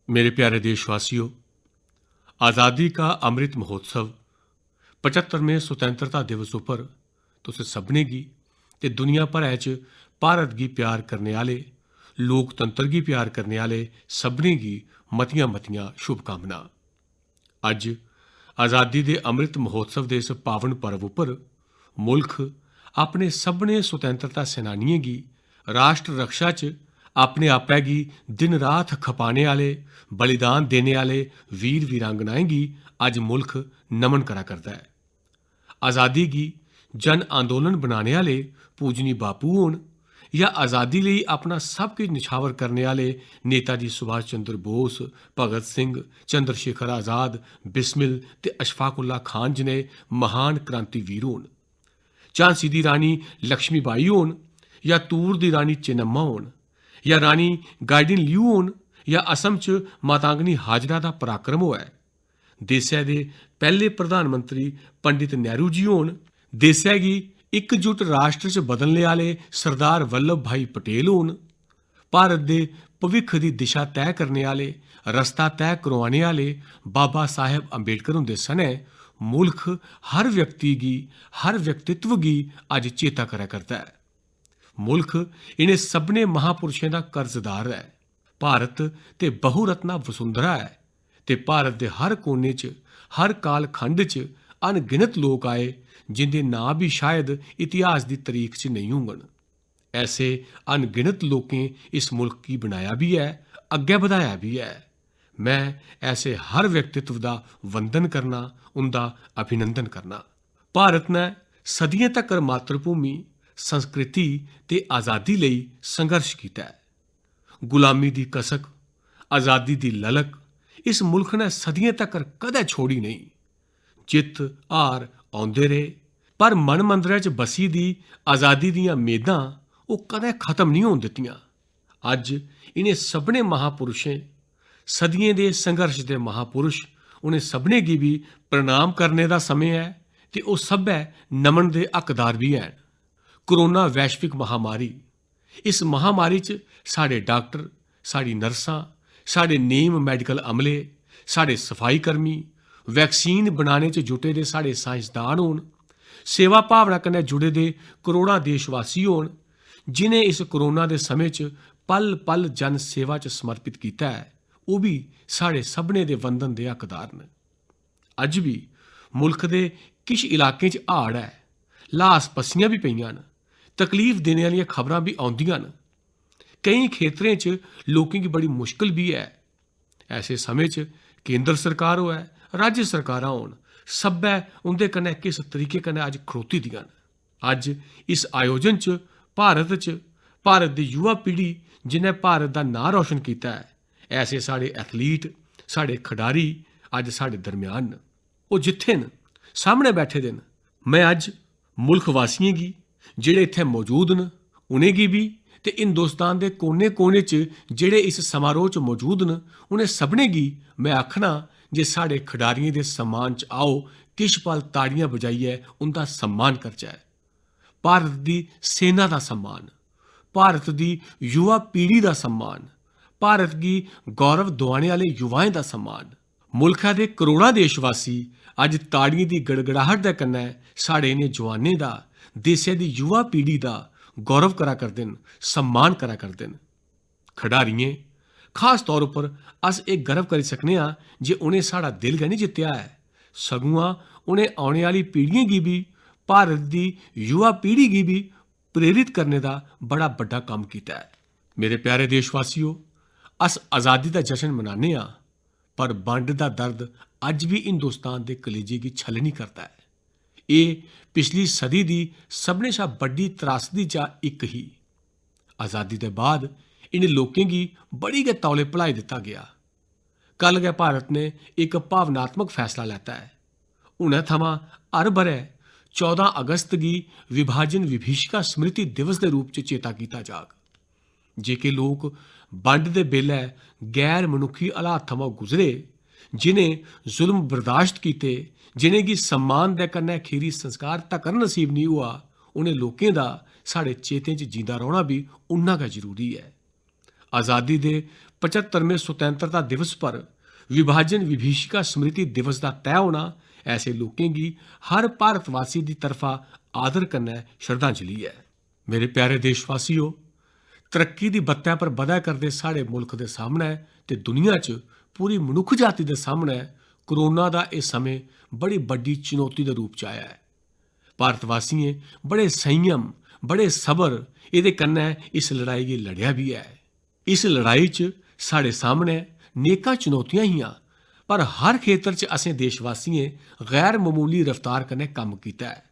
मेरे प्यारे देशवासियों, आज़ादी का अमृत महोत्सव 75वें स्वतंत्रता दिवस उपर तुसें सभनें गी ते दुनिया भरै च भारत गी प्यार करने आह्ले, लोकतंत्र गी प्यार करने आह्ले सभनें गी मतियां मतियां शुभकामनां। अज्ज आज़ादी दे अमृत महोत्सव दे इस पावन पर्व उप्पर मुल्ख अपने सभनें स्वतंत्रता सेनानियें गी राष्ट्र रक्षा च अपने आपै गी दिन रात खपाने आह्ले, बलिदान देने आह्ले वीर वीरांगनाएं गी अज्ज मुल्ख नमन करा करदा है। आज़ादी गी जन अंदोलन बनाने आह्ले पूजनी बापू होन या आज़ादी लेई अपना सब किश निछावर करने आह्ले नेताजी सुभाष चंद्र बोस, भगत सिंह, चंद्रशेखर आज़ाद, बिस्मिल ते अशफाकुल्ला खान जनेह् महान क्रांतिवीर होन, झांसी दी रानी लक्ष्मीबाई होन या तूर दी रानी चेन्नम्मा होन या रानी गाइडिन लियू होन या असम च मातांगनी हाजरा दा पराक्रम होऐ, देसै दे पैह्ले प्रधानमंत्री पंडित नेहरू जी होन, देसै गी इकजुट राष्ट्र च बदलने आह्ले सरदार वल्लभ भाई पटेल होन, भारत दे भविक्ख दी दिशा तैऽ करने आह्ले, रस्ता तैऽ करोआने आह्ले बाबा साहेब अंबेडकर हुंदे सनै मुल्ख हर व्यक्ति गी, हर व्यक्तित्व गी अज्ज चेता करै करदा है। मुल्ख इनें सभनें महापुरुषें दा कर्जदार है। भारत ते बहुरत्ना वसुंधरा है ते भारत दे हर कोने च, हर काल खंड च अनगिनत लोक आए जिंदे नां भी शायद इतिहास दी तरीक च नेईं होङन। ऐसे अनगिनत लोकें इस मुल्ख गी बनाया भी है, अग्गै बधाया भी है। मैं ऐसे हर व्यक्तित्व दा वंदन करना, उंदा अभिनंदन करना। भारत ने सदियें तक्कर मातृभूमि, संस्कृति ते आज़ादी लेई संघर्ष कीता है। गुलामी दी कसक, आज़ादी दी ललक इस मुल्ख ने सदियें तक्कर कदै छोड़ी नहीं। जित्त हार औंदे रेह्, पर मन मंदरै च बसी दी आज़ादी दियां मेदां ओह् कदै खत्म नहीं होन दित्तियां। अज्ज इनें सभनें महापुरुषें, सदियें दे संघर्ष दे महापुरुष, उनें सभनें गी भी प्रणाम करने दा समें ऐ ते ओह् सब्भै नमन दे हकदार भी हैन। कोरोना वैश्विक महामारी, इस महामारी च साढ़े डॉक्टर, साढ़ी नर्सां, साढ़े नीम मैडिकल अमले, साढ़े सफाई कर्मी, वैक्सीन बनाने च जुटे दे साढ़े साइंसदान होन, सेवा भावना कन्नै जुड़े दे करोड़ां देशवासी होन, जिनें इस कोरोना दे समें च पल पल जन सेवा च समर्पित कीता है, ओह् बी साढ़े सभनें दे वंदन दे हकदार न। अज्ज भी मुल्ख दे किश इलाकें च हाड़ है, ल्हास पस्सियां भी पेइयां न, तकलीफ देने आह्लियां खबरां भी औंदियां न। केईं खेत्तरें च लोकें गी बड़ी मुश्कल भी है। ऐसे समें च केंद्र सरकार होऐ, राज्य सरकारां होन, सब्भै उंदे कन्नै किस तरीके कन्नै अज्ज खड़ोती दियां न। अज्ज इस आयोजन च भारत दी युवा पीढ़ी जिन्नै भारत दा नांऽ रोशन कीता है, ऐसे साढ़े एथलीट, साढ़े खडारी अज्ज साढ़े दरम्यान न। ओह् जित्थे न, सामने बैठे दे न। मैं अज्ज मुल्ख वासियें गी जेह्ड़े इत्थै मौजूद न, उनेंगी बी ते हिंदुस्तान दे कोने कोने च जेह्ड़े इस समारोह च मौजूद न, उनें सभनें गी मैं आखना जे साढ़े खडारियें दे सम्मान च आओ, किश पल ताड़ियां बजाइयै उंदा सम्मान करचै। भारत दी सेना दा सम्मान, भारत दी युवा पीढ़ी दा सम्मान, भारत गी गौरव दोआने आह्ले युवाएं दा सम्मान। मुल्खै दे करोड़ां देशवासी अज्ज ताड़ियें दी गड़गड़ाहट दे कन्नै साढ़े इनें जवानें दा, देसै दी युवा पीढ़ी दा गौरव करा करदे न, सम्मान करा करदे न। खडारियें, खास तौर उप्पर अस एह् गर्व करी सकने आं जे उनें साढ़ा दिल गै नहीं जित्तेआ ऐ, सगुआं उनें औने आह्ली पीढ़ियें गी भी, भारत दी युवा पीढ़ी गी भी प्रेरित करने दा बड़ा बड्डा कम्म कीता है। मेरे प्यारे देशवासियों, अस आज़ादी दा जश्न मनाने आं, पर बंड दा दर्द अज्ज भी हिंदुस्तान दे कलेजे गी छलनी करदा है। एह् पिछली सदी दी सभनें शा बड्डी त्रासदी चा इक ही। आज़ादी दे बाद इनें लोकें गी बड़ी गै तौले भुलाई दित्ता गया। कल गै भारत ने इक भावनात्मक फैसला लैता है। हुनै थमां हर ब'रै 14 अगस्त गी विभाजन विभीषिका स्मृति दिवस दे रूप च चेता कीता जाग। जेके लोक बंड दे बेल्लै गैर मनुक्खी हालात थमां गुजरे, जिनें जुल्म बर्दाश्त कीते, जिनेंगी सम्मान दे कन्नै खीरी संस्कार तक्कर नसीब नहीं हुआ, उनें लोकें दा साढ़े चेतें च जींदा रौह्ना भी उन्ना गै जरूरी है। आज़ादी दे 75वें स्वतंत्रता दिवस पर विभाजन विभीषिका स्मृति दिवस का तय होना ऐसे लोगों की हर भारतवासी की तरफा आदर करना श्रद्धांजलि है। मेरे प्यारे देशवासियों, तरक्की की बत्तै पर बधा करते साढ़े मुल्क के सामने ते दुनिया च पूरी मनुख जाति के सामने कोरोना का यह समय बड़ी बड़ी चुनौती के रूप च आया है। भारतवासियों बड़े संयम बड़े सबर ये कन्नै इस लड़ाई की लड़िया भी है। इस लड़ाई च साढ़े सामने नेकां चुनौतियां हियां, पर हर खेतर च असें देशवासियों गैर मामूली रफ्तार कन्नै कम्म कीता है।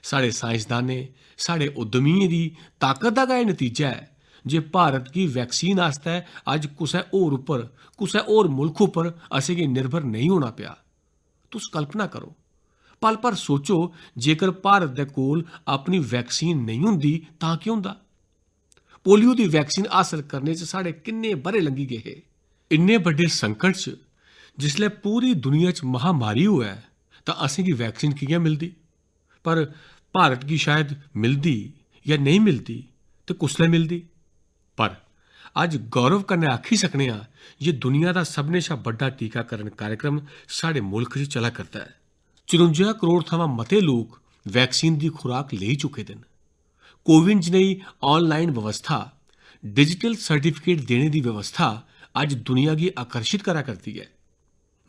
साढ़े साइंसदानें साढ़े उद्यमियें दी ताकत दा गै नतीजा है जे भारत की वैक्सीन आस्तै अज कुसै होर उप्पर कुसै होर मुल्ख उप्पर असें गी निर्भर नहीं होना पिया। तुस कल्पना करो, पल पर सोचो, जेकर भारत दे कोल अपनी वैक्सीन नहीं हुंदी तां केह् हुंदा? पोलियो की वैक्सीन हासिल करने च साढ़े किन्ने बरे लंघी गए हे। इन्ने बड़े संकट च जिसलै पूरी दुनिया च महामारी होऐ तां असें गी वैक्सीन कि'यां मिलदी? पर भारत गी शायद मिलदी या नहीं मिलदी ते कुसलै मिलदी। पर अज गौरव कन्नै आखी सकने आं जे दुनिया का सबने शा बड्डा टीकाकरण कार्यक्रम साढ़े मुल्क च चला करदा है। 54 करोड़ थमां मते लोग वैक्सीन की खुराक लेई चुके दे न। कोविन जनेही ऑनलाइन व्यवस्था, डिजिटल सर्टिफिकेट देने की व्यवस्था अज दुनिया की आकर्षित करा करती है।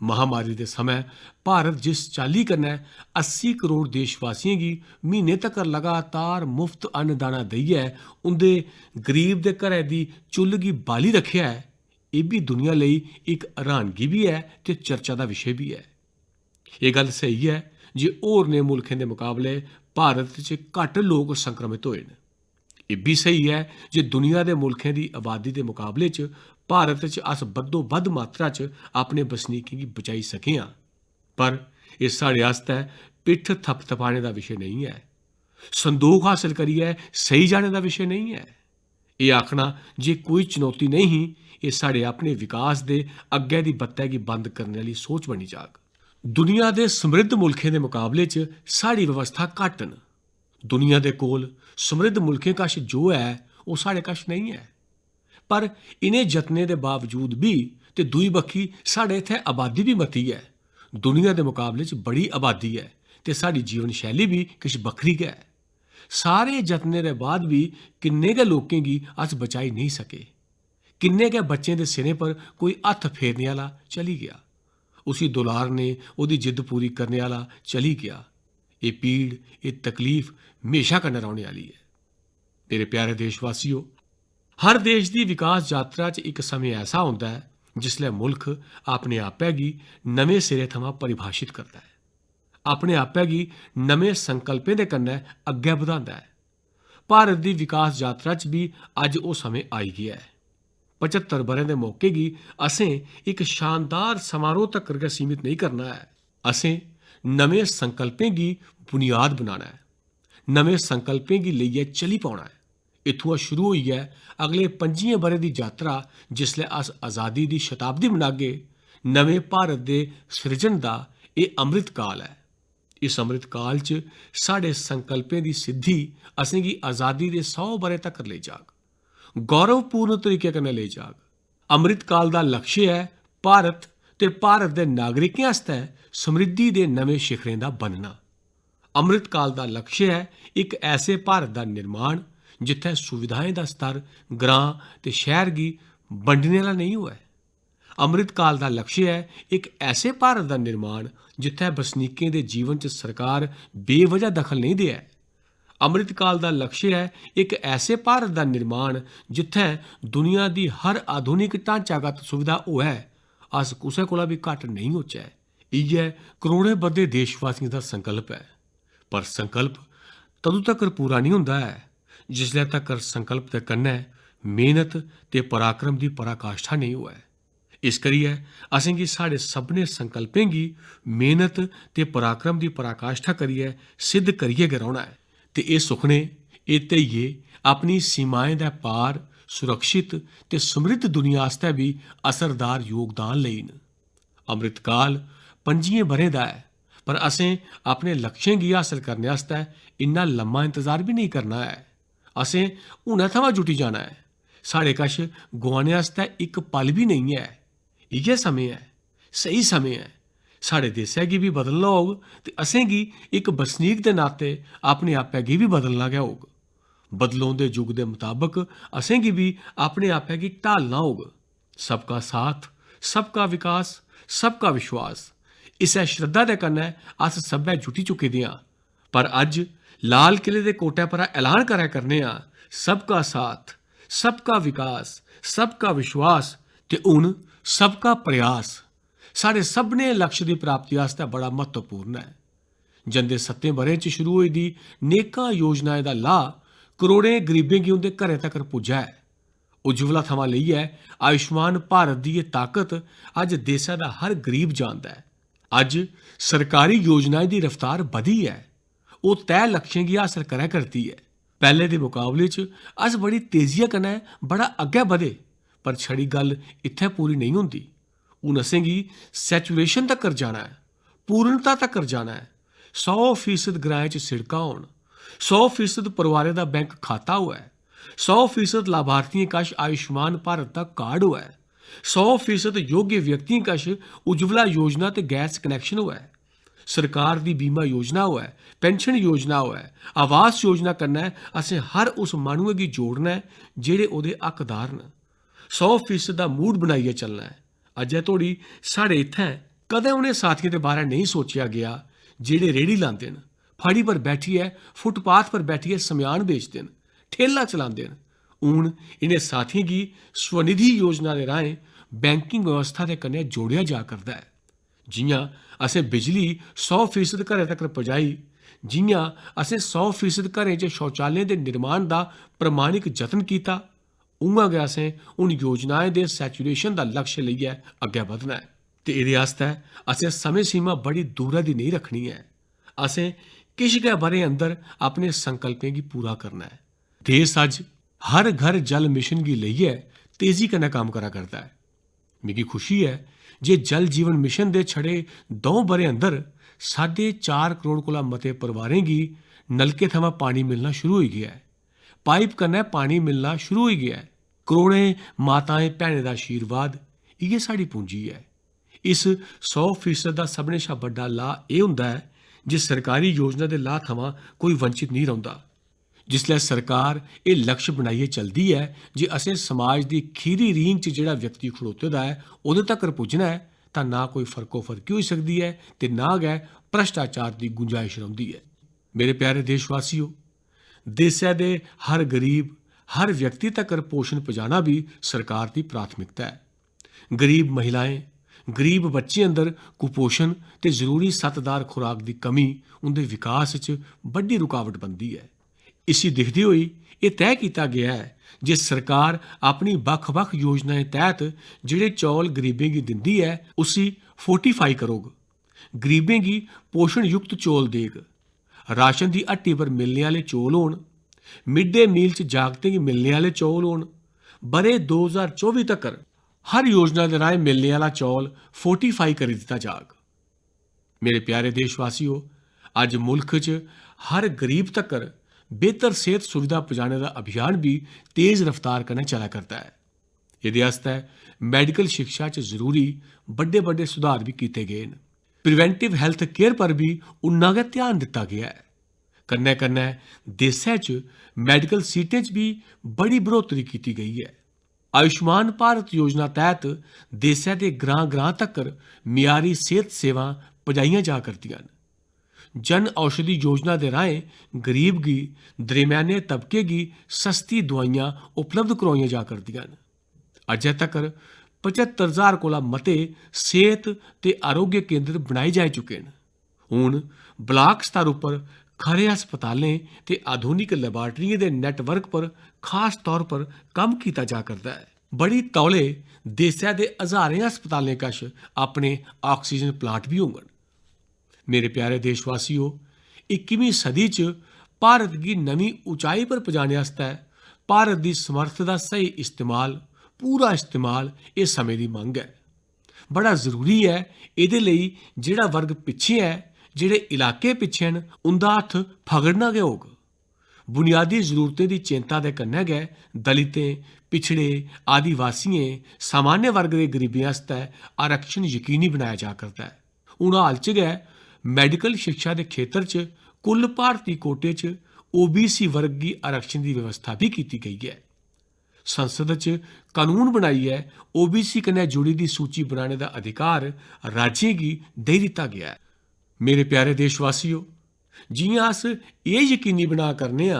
महामारी के समय भारत जिस चाली कन्नै 80 करोड़ देशवासियों की महीने तक लगातार मुफ्त अन्नदाना देइयै उंदे गरीब दे घरै दी चुल्ल गी बाली रखेआ है, एह् बी दुनिया लेई इक हैरानगी भी है ते चर्चा का विशे भी है। ये गल सही है जे होरनें मुल्खें दे मुकाबले भारत च घट्ट लोग संक्रमित होए न। एह् बी सही है जे दुनिया के मुल्खें की आबादी के मुकाबले च भारत च अस बद्धो बद्ध मात्रा च अपने बसनीकें गी बचाई सके आं। पर एह् साढ़े आस्तै पिट्ठ थपथपाने का विशे नहीं है, संदोख हासिल करियै सही जाने का विशे नहीं है। एह् आखना जे कोई चुनौती नहीं ही, एह् साढ़े अपने विकास दे अग्गै दी बत्तै गी बंद करने वाली सोच बनी जाग। दुनिया के समृद्ध मुल्खें के मुकाबले च साढ़ी व्यवस्था घट्ट न। दुनिया के कोल समृद्ध मुल्कें कश जो है वो साढ़े कश नहीं है। पर इन्हें जतनें के बावजूद भी ते दूई बक्खी साढ़े इत्थै आबादी भी मती है। दुनिया के मुकाबले च बड़ी आबादी है ते साड़ी जीवन शैली भी किश बक्खरी गै है। सारे जतनें के बाद भी किन्ने गै लोकें गी अस बचाई नहीं सके। किन्ने गै बच्चें दे सिरें पर कोई हत्थ फेरने आला चली गया, उसी दुलारने ओदी जिद्द पूरी करने आला चली गया। ये पीड़ ये तकलीफ हमेशा कन्नै रौह्ने आली है। मेरे प्यारे देशवासियों, हर देश की विकास यात्रा च एक समय ऐसा होंदा है जिसलै मुल्क अपने आपै गी नमें सिरे थमां परिभाषित करता है, अपने आपै गी नमें संकल्पें दे कन्नै अग्गै बधांदा है। भारत की विकास यात्रा च भी अज वो समय आई गया है। 75 ब'रें दे मौके गी असें एक शानदार समारोह तक्कर गै सीमित नहीं करना है। असें नमें संकल्पें गी बुनियाद बनाना है, नमें संकल्पें गी लेइयै चली पौना है। इत्थुआं शुरू होइयै अगले 25 ब'रें की यात्रा जिसलै अस आज़ादी की शताब्दी मनागे, नमें भारत के सृजन का यह अमृत काल है। इस अमृत काल च साढ़े संकल्पें की सिद्धि असेंगी आज़ादी के 100 ब'रे तक ले जाग, गौरवपूर्ण तरीके कन्नै ले जाग। अमृत काल का लक्ष्य है भारत ते भारत के नागरिकें आस्तै समृद्धि के नवे शिखरें का बनना। अमृत काल का लक्ष्य है एक ऐसे भारत का निर्माण जिथे सुविधाएं का स्तर ग्रां ते शहर गी बंडने वाला नहीं हुआ। अमृत काल का लक्ष्य है एक ऐसे भारत का निर्माण जिथे बसनीकें दे जीवन च सरकार बेवजह दखल नहीं दे। अमृत काल का लक्ष्य है एक ऐसे भारत का निर्माण जिथे दुनिया की हर आधुनिक ढांचागत सुविधा होए, अस कुसै कोला भी घट नहीं होचै। इयै करोड़ें बद्धे देशवासियों का संकल्प है। पर संकल्प तदों तक पूरा नहीं होंदा है जिसलै तक संकल्प के कन्नै मेहनत ते पराक्रम की पराकाष्ठा नहीं होए। इस करियै असेंगी साढ़े सभनें संकल्पें गी मेहनत ते पराक्रम की पराकाष्ठा करियै सिद्ध करियै गै रौह्ना है। ते एह् सुखने एह् ध्येइये अपनी सीमाएं दे पार सुरक्षित ते समृद्ध दुनिया आस्तै भी असरदार योगदान लेई न। अमृतकाल 25 ब'रें दा है, पर असें अपने लक्ष्यें गी हासल करने आस्तै इन्ना लम्मा इंतजार भी नहीं करना है। असें हुनै थमां जुटी जाना है। साढ़े कश गुआने आस्तै इक पल भी नहीं है। इ'यै समें है, सही समें है। साढ़े देसै गी बी बदलना होग ते असें गी इक बसनीक दे नाते अपने आपै गी बी बदलना गै होग। बदलोंदे युग दे मुताबक असें गी बी अपने आपै गी ढालना होग। सबका साथ, सबका विकास, सबका विश्वास, इस्सै श्रद्धा दे कन्नै अस सब्भै जुटी चुके दे आं। पर अज्ज लाल किले दे कोटै परा ऐलान करै करने आं, सबका साथ, सबका विकास, सबका विश्वास ते हुण सबका प्रयास साढ़े सभनें लक्ष्य दी प्राप्ति आस्तै बड़ा महत्वपूर्ण है। जंदे 7 ब'रें च शुरू होई दी नेकां योजनाएं दा लाह् करोड़ें गरीबें गी उंदे घरें तक्कर पुज्जा है। उज्जवला थमां लेइयै आयुष्मान भारत दी एह् ताकत अज्ज देसै दा हर गरीब जानदा है। अज्ज सरकारी योजनाएं दी रफ्तार बधी है। ओह् तय लक्ष्यें गी हासल करै करदी है। पैह्ले दे मुकाबले च अस बड़ी तेजिया कन्नै बड़ा अग्गै बधे, पर छड़ी गल्ल इत्थै पूरी नेईं होंदी। हून असें गी सैचुरेशन तक्कर जाना है, पूर्णता तक्कर जाना है। 100% ग्राएं च सिड़कां होन, 100% परोआरें दा बैंक खाता होऐ, 100% लाभार्थियें कश आयुष्मान भारत दा कार्ड होऐ, 100% योग्य व्यक्तियें कश उज्जवला योजना ते गैस कनैक्शन होऐ, सरकार दी बीमा योजना होऐ, पेंशन योजना होऐ, आवास योजना कन्नै असें हर उस माह्नुए गी जोड़ना है जेह्ड़े ओह्दे हकदार न। 100% दा मूड बनाइयै चलना है। अज्जै धोड़ी साढ़े इत्थैं कदें उ'नें साथियें दे बारै नेईं सोचेआ गेआ जेह्ड़े रेह्ड़ी लांदे न, फड़ी पर बैठियै फुटपाथ पर बैठियै समेयान बेचदे न, ठेला चलांदे न। हून इनें साथियें गी स्वनिधि योजना दे राहें बैंकिंग व्यवस्था दे कन्नै जोड़ेआ जा करदा है। जि'यां असें बिजली 100% घरें तक्कर पजाई, जि'यां असें 100% घरें च शौचालयें दे निर्माण दा प्रमाणिक जतन कीता, उ'आं गै असें उन योजनाएं दे सैचुरेशन दा लक्ष्य लेइयै अग्गै बधना है। ते एह्दे आस्तै असें समें सीमा बड़ी दूरै दी नेईं रखनी ऐ। असें किश गै ब'रें अंदर अपने संकल्पें गी पूरा करना है। देश अज्ज हर घर जल मिशन गी लेइयै तेजी कन्नै कम्म करा करदा है। मिगी खुशी है जे जल जीवन मिशन दे छड़े 2 ब'रें अंदर 4.5 करोड़ कोला मते परिवारें गी नलके थमां पानी मिलना शुरू होई गेआ है। पाइप कन्नै पानी मिलना शुरू होई गेआ है। करोड़ें माताएं भैनें दा आशीर्वाद, इ'यै साढ़ी पूंजी है। इस 100% दा सभनें शा बड्डा लाह् एह् होंदा है जे सरकारी योजना दे लाह् थमां कोई वंचित नहीं रौंह्दा। जिसलै सरकार एह् लक्ष्य बनाइयै चलदी है जे असें समाज दी खीरी रींग च जेह्ड़ा व्यक्ति खड़ोते दा है ओह्दे तक्कर पुज्जना है, तां ना कोई फर्कोफर्की होई सकदी है ते ना गै भ्रष्टाचार दी गुंजाइश रौंह्दी है। मेरे प्यारे देशवासियो, देसै दे हर गरीब, हर व्यक्ति तक्कर पोषण पजाना भी सरकार दी प्राथमिकता है। गरीब महिलाएं, गरीब बच्चें अंदर कुपोषण ते जरूरी सत्तदार खुराक दी कमी उंदे विकास च बड्डी रुकावट बनदी है। इसी दिखदे होई एह् तय कीता गेआ है जे सरकार अपनी बक्ख-बक्ख योजनाएं तैह्त जेह्ड़े चौल गरीबें गी दिंदी है उसी फोर्टिफाई करोग, गरीबें गी पोषण युक्त चौल देग, राशन दी हट्टी पर मिलने आह्ले चौल होन, मिड डे मील च जागतें गी मिलने आह्ले चौल होन। ब'रे 2024 तक्कर हर योजना दे राहें मिलने आह्ला चौल फोर्टिफाई करी दित्ता जाग। मेरे प्यारे देशवासियो, अज्ज मुल्ख च हर गरीब तक्कर बेहतर सेहत सुविधा पजाने दा अभियान भी तेज रफ्तार कन्नै चला करदा है। एह्दे आस्तै मैडिकल शिक्षा च जरूरी बड्डे बड्डे सुधार भी कीते गे न। प्रिवेंटिव हैल्थ केयर पर भी उन्ना गै ध्यान दित्ता गेआ है। कन्नै कन्नै देसै च मैडिकल सीटें च भी बड़ी बढ़ोतरी कीती गेई है। आयुष्मान भारत योजना तैह्त देसै दे ग्रां तक्कर मियारी सेहत सेवां पजाइयां जा करदियां न। जन औषधि योजना दे राहें गरीब गी, दरम्याने तबके गी सस्ती दोआइयां उपलब्ध करोआइयां जा करदियां न। अज्जै तक्कर 75,000 कोला मते सेहत ते आरोग्य केंद्र बनाए जाई चुके न। हून ब्लाक स्तर उप्पर खरे हस्पतालें ते आधुनिक लैबार्टरियें दे नेटवर्क पर खास तौर पर कम्म कीता जा करदा है। बड़ी तौले देसै दे हज़ारें हस्पतालें कश अपने ऑक्सीजन प्लांट भी होङन। मेरे प्यारे देशवासियो, 21वीं सदी च भारत गी नमीं उचाई पर पजाने आस्तै भारत दी समर्थ दा स्हेई इस्तेमाल, पूरा इस्तेमाल एह् समें दी मंग है। बड़ा जरूरी है एह्दे लेई जेह्ड़ा वर्ग पिच्छे है, जेह्ड़े इलाके पिच्छे न, उंदा हत्थ फगड़ना गै होग। बुनियादी जरूरतें दी चिंता दे कन्नै गै दलितें, पिछड़े आदिवासियों सामान्य वर्ग के गरीबें आस्तै आरक्षण यकीनी बनाया जा करता है। हूँ हाल च गै मैडिकल शिक्षा के खेत्र च कुल भारती कोटे च OBC वर्ग की आरक्षण की व्यवस्था भी की गई है। संसद च कानून बनाइए OBC कन्नै जुड़ी दी सूची बनाने का अधिकार राज्यों की दे दिता गया है। मेरे प्यारे देशवासियों, जियां अस ये यकीनी बना करने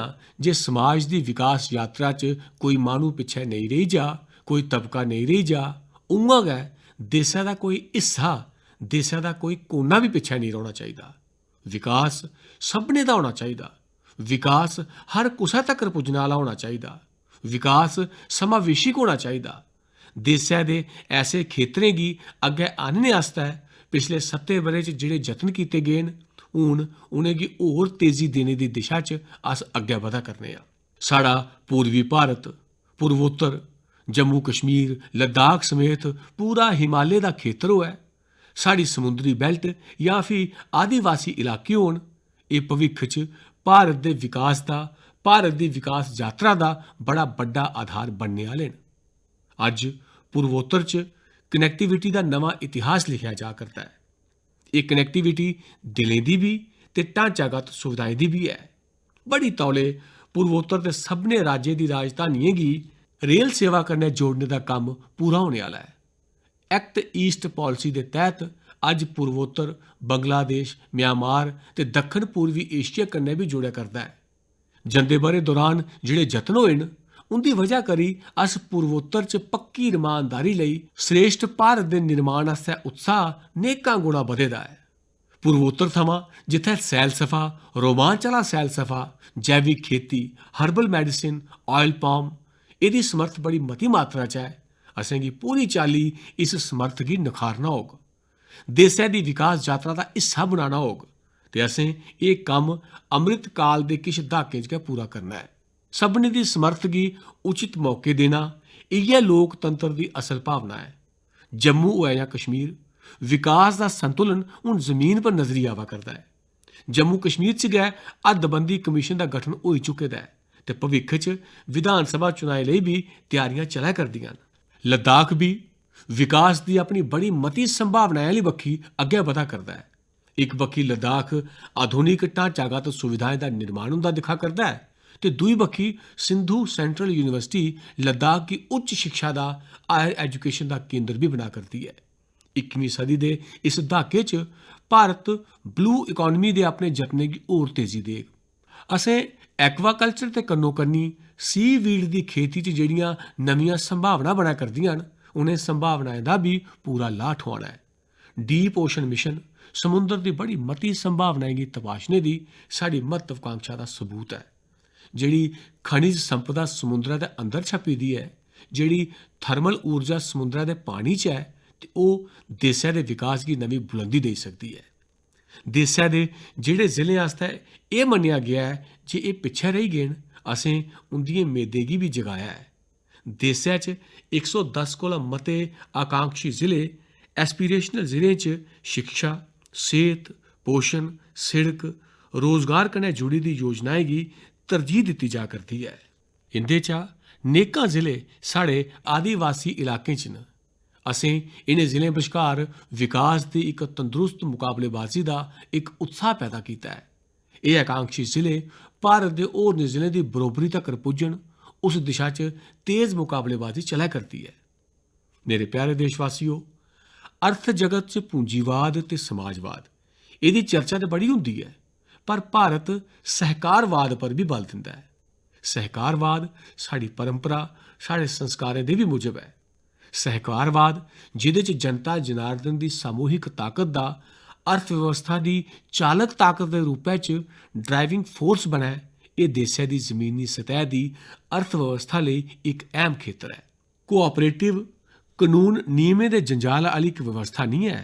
जे समाज की विकास यात्रा च कोई मानू पिछे नहीं रही जा, कोई तबका नहीं रही जा, उआं गै देशा का कोई हिस्सा, देशा का कोई कोना भी पिछे नहीं रौना चाहिए। विकास सबने दा होना चाहिए। विकास हर कुसै तक पुज्जने वाला होना चाहिए। विकास समावेशिक होना चाहिए। देशा के ऐसे खेत्रें की अग्गे आनने आस्तै पिछले 7 ब'रे च जिहड़े यत्न किए गए न, हूँ उनेंगी होर तेजी देने की दिशा च अस अग्गे बधा करने। साड़ा पूर्वी भारत, पूर्वोत्तर, जम्मू कश्मीर, लद्दाख समेत पूरा हिमालय का खेतर होए, साड़ी समुद्री बेल्ट या फिर आदिवासी इलाके होन, ये भविक्ख च भारत के विकास का, भारत की विकास यात्रा का बड़ा बड़ा आधार बनने वाले न। अज पूर्वोत्तर च कनैक्टिविटी का नवा इतिहास लिखा जा करता है। ये कनैक्टिविटी दिलें की भी ते ढांचागत सुविधाएं की भी है। बड़ी तौले पूर्वोत्तर के सभने राज्य की राजधानियों की रेल सेवा कन्नै जोड़ने का काम पूरा होने वाला है। एक्ट ईस्ट पॉलिसी के तहत अज पूर्वोत्तर बंगलादेश, म्यांमार ते दक्षिण पूर्वी एशिया कन्नै भी जुड़िया करता है। जंदे ब'रे दौरान जिहड़े यत्न होए न, उनकी वजह करी अस पूर्वोत्तर च पक्की ईमानदारी लई श्रेष्ठ भारत के निर्माण आस्तै उत्साह नेकां गुणा बधे दा है। पूर्वोत्तर थमां जिथे सैलसफा, रोमांच आह्ला सैलसफा, जैविक खेती, हर्बल मैडिसिन, ऑयल पाम, एदी समर्थ बड़ी मती मात्रा च है। असेंगी पूरी चाली इस समर्थ गी नखारना होग, देशै दी विकास यात्रा का हिस्सा बनाना होग ते असें ये कम्म अमृत काल दे किश दहाकें च गै पूरा करना है। सभनें दी समर्थ गी उचित मौके देना, इ'यै लोकतंत्र दी असल भावना है। जम्मू होए जां कश्मीर, विकास का संतुलन हुण जमीन पर नजरी आवा करता है। जम्मू कश्मीर च गै हदबंदी कमीशन का गठन हो चुके दा है ते भविक्ख च विधान सभा चुनाएं लेई भी तैयारियां चलै करदियां न। लद्दाख भी विकास की अपनी बड़ी मती संभावनाएं आह्ली बक्खी अग्गे बधा करता है। एक बक्खी लद्दाख आधुनिक ढांचागत सुविधाएं का निर्माण होंदा दिखा करता है ते दूई बक्खी सिंधु सेंट्रल यूनिवर्सिटी लद्दाख की उच्च शिक्षा का, हायर एजुकेशन का केंद्र भी बना करती है। 21वीं सदी के इस दहाके च भारत ब्लू इकॉनमी के अपने जतनें की होर तेजी देग। असें एक्वाकल्चर के कन्नो कन्नी सी वीड की खेती च जिहड़ियां नवीं संभावना बना करदियां न, उन्हें संभावनाएं का भी पूरा लाह ठुआना है। डीप ओशन मिशन समुद्र की बड़ी मती संभावनाएं की तपाशने की साड़ी महत्वाकांक्षा का सबूत है। जिहड़ी खनिज संपदा समुद्र के अंदर छपी दी है, जिहड़ी थर्मल ऊर्जा समुद्र के पानी च है, ते ओह देशै दे विकास की नवी बुलंदी दे सकती है। देशै दे जिहड़े जिलें आस्तै एह मन्नेआ गया है जे एह पिछे रही गए न, असें उंदियें मेदें गी भी जगाया है। देशै च 110 कोला मते आकांक्षी जिले, एस्पीरेशनल जिलें च शिक्षा, सेहत, पोषण, सिड़क, रोजगार कन्नै जुड़ी दी योजनाएं गी तरजीह दित्ती जा करदी है। इंदे चा नेकां जिले साढ़े आदिवासी इलाकें च न। असें इन्हें जिलें बश्कार विकास की एक तंदुरुस्त मुकाबलेबाजी का एक उत्साह पैदा किया है। ये आकांक्षी जिले भारत के होरनें जिलें की बरोबरी तक पुज्जन, उस दिशा च तेज मुकाबलेबाजी चलै करती है। मेरे प्यारे देशवासियों, अर्थ जगत च पूंजीवाद ते समाजवाद ਇਹਦੀ चर्चा तो बड़ी होंदी है, पर भारत सहकारवाद पर भी बल दिंदा है। सहकारवाद साड़ी परंपरा, साढ़े संस्कारें दे भी मुजब है। सहकारवाद जिहदे च जनता जनार्दन की सामूहिक ताकत का अर्थव्यवस्था की चालक ताकत के रूपै च ड्राइविंग फोर्स बने, ये देशै की जमीनी सतह की अर्थव्यवस्था लिए एक अहम खेतर है। कोआपरेटिव कानून नियमें के जंजाल वाली एक व्यवस्था नहीं है,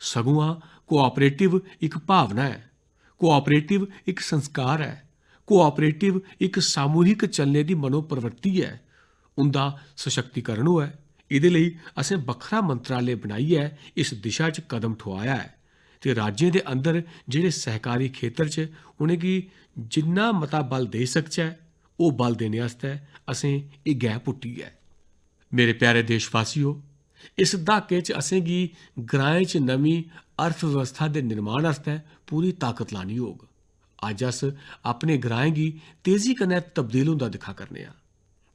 सगुआं कोआपरेटिव एक भावना है। कोआपरेटिव एक संस्कार है। कोआपरेटिव एक सामूहिक चलने की मनोप्रवृत्ति है। उनका सशक्तिकरण होए, इहदे लई असें बखरा मंत्रालय बनाइए इस दिशा च कदम ठुआया है ते राज्यों के अंदर जिहड़े सहकारी खेतर च उनेंगी जिन्ना मता बल दे सकचै, ओह बल देने आस्तै असें एह गैं पुट्टी है। मेरे प्यारे देशवासियों, इस दहाके च असेंगी ग्राएं च नमीं अर्थ व्यवस्था दे निर्माण आस्तै पूरी ताकत लानी होग। अज्ज अस अपने ग्राएं गी तेजी कन्नै तब्दील होंदा दिक्खा करने आं।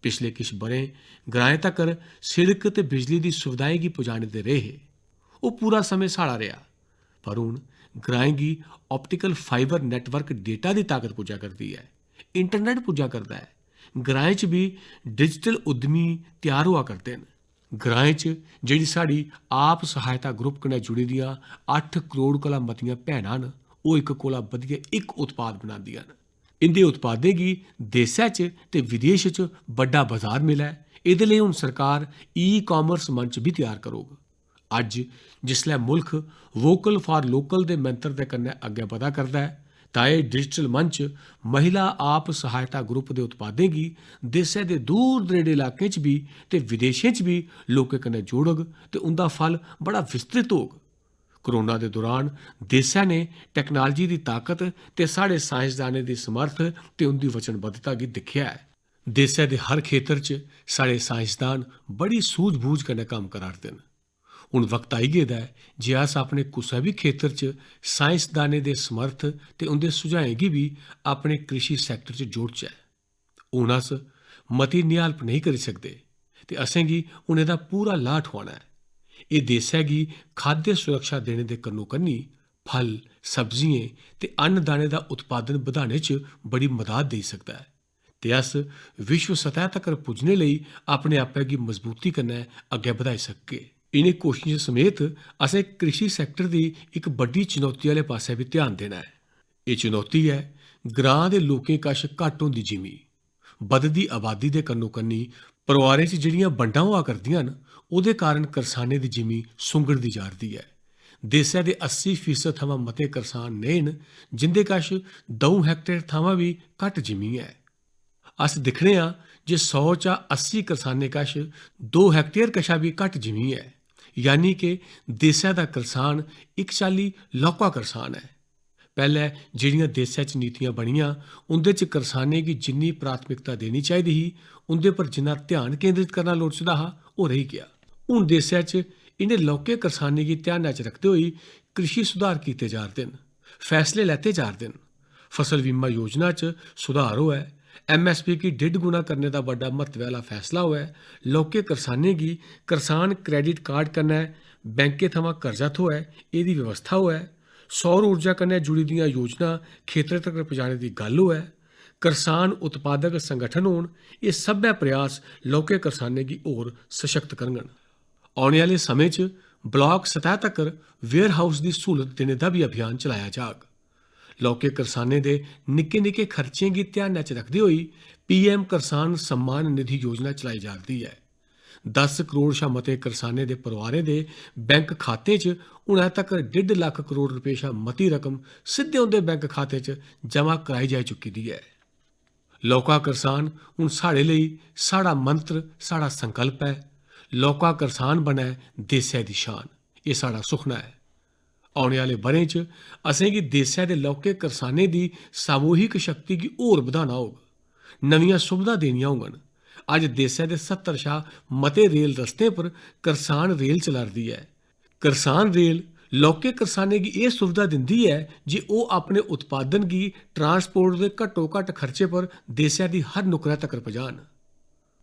पिछले किश ब'रें ग्राएं तक्कर सिड़क ते बिजली दी सुविधाएं गी पुजाने दे रेह् हे। ओह् पूरा समें साढ़ा रेहा, पर हून ग्राएं गी ऑप्टिकल फाइबर नेटवर्क डेटा दी ताकत पुज्जा करदी है, इंटरनेट पुज्जा करदा है। ग्राएं च भी डिजिटल उद्यमी त्यार होआ करदे न। ग्राएं च जेह्ड़ी साढ़ी आप सहायता ग्रुप कन्नै जुड़ी दियां 8 करोड़ कोला मतियां भैनां न, ओह् इक कोला बधिया इक उत्पाद बनांदियां न। इंदे उत्पादें गी देसै च ते विदेश च बड्डा बाजार मिलै, एह्दे लेई हून सरकार ई-कामर्स मंच भी त्यार करोग। अज्ज जिसलै मुल्ख वोकल फॉर लोकल दे मंत्र दे कन्नै अग्गै बधा करदा है, तां एह् डिजिटल मंच महिला आप सहायता ग्रुप दे उत्पादें गी देसै दे दूर दरेड़े इलाकें च भी ते विदेशें च भी लोकें कन्नै जोड़ग ते उंदा फल बड़ा विस्तृत होग। कोरोना दे दौरान देसै ने टैक्नोलाजी दी ताकत ते साढ़े साइंसदानें दी समर्थ ते उंदी वचनबद्धता गी दिक्खेआ है। देसै दे हर खेतर च साढ़े साइंसदान बड़ी सूझ-बूझ कन्नै कम्म करा'रदे न। हून वक्त आई गेदा है जे अस अपने कुसै भी खेतर च साइंसदानें दे समर्थ ते उंदे सुझाएं गी भी अपने कृषि सैक्टर च जोड़चै। हून अस मती निहालप नेईं करी सकदे ते असेंगी हून एह्दा पूरा लाह् ठोआना है। एह् देसै गी खाद्य सुरक्षा देने दे कन्नो कन्नी फल, सब्जियें ते अन्नदाने दा उत्पादन बधाने च बड़ी मदाद देई सकदा है ते अस विश्व सतह तक्कर पुज्जने लेई अपने आपै गी मजबूती कन्नै अग्गै बधाई सकगे। इनें कोशिशें समेत असें कृषि सैक्टर दी इक बड्डी चुनौती आह्ले पास्सै भी ध्यान देना है। एह् चुनौती है ग्रां दे लोकें कश घट्ट होंदी जिमी। बधदी आबादी दे कन्नो कन्नी परोआरें च जेह्ड़ियां बंडां होआ करदियां न, ओह्दे कारण करसानें दी जिमी सुंगड़दी जा'रदी है। देसै दे 80% थमां मते करसान नेह् न जिंदे कश 2 हैक्टेयर थमां भी घट्ट जिमी है। अस दिक्खने आं जे 100 चा 80 करसानें कश 2 हैक्टेयर कशा भी घट्ट जिमी है, यानी कि देसै दा करसान इक चाल्ली लौह्का करसान है। पैह्लै जेह्ड़ियां देसै च नीतियां बनियां, उंदे च करसानें गी जिन्नी प्राथमिकता देनी चाहिदी ही, उंदे पर जिन्ना ध्यान केंद्रित करना लोड़चदा हा, ओह् रेही गेआ। हून देसै च इनें लौह्के करसानें गी ध्यानै च रखदे होई कृषि सुधार कीते जा'रदे न, फैसले लैते जा'रदे न। फसल बीमा योजना च सुधार होऐ, MSP गी 1.5 गुना करने दा बड्डा महत्व आह्ला फैसला होऐ, लौह्के करसानें गी करसान क्रेडिट कार्ड कन्नै बैंकें थमां कर्जा थ्होऐ, एह्दी व्यवस्था होऐ, सौर ऊर्जा कन्नै जुड़ी दियां योजना खेतरें तक्कर पजाने दी गल्ल होऐ, करसान उत्पादक संगठन होन, एह् सब्भै प्रयास लौह्के करसानें गी होर सशक्त करङन। औने आह्ले समें च ब्लाक सतह तक्कर वेयर हाउस दी स्हूलत देने दा भी अभियान चलाया जाग। लौह्के करसानें दे निक्के निक्के खर्चें गी ध्यानै च रखदे होई PM करसान सम्मान निधि योजना चलाई जा'रदी है। 10 करोड़ शा मते करसानें दे परोआरें दे बैंक खातें च हुणै तक्कर 1.5 लक्ख करोड़ रपेऽ शा मती रकम सिद्धे उंदे बैंक खाते च जमा कराई जाई चुकी दी है। लौह्का करसान हून साढ़े लेई साढ़ा मंत्र, साढ़ा संकल्प है। लौह्का करसान बनै देसै दी शान, एह् साढ़ा सुखना है। औने आह्ले ब'रें च असेंगी देसै दे लौह्के करसानें दी सामूहिक शक्ति गी होर बधाना होग, नमियां सुविधां देनियां होङन। अज्ज देसै दे 70 शा मते रेल रस्तें पर करसान रेल चला'रदी है। करसान रेल लौह्के करसानें गी एह् सुविधा दिंदी है जे ओह् अपने उत्पादन गी ट्रांसपोर्ट दे घट्टो-घट्ट खर्चे पर देसै दी हर नुक्करै तक्कर पजान।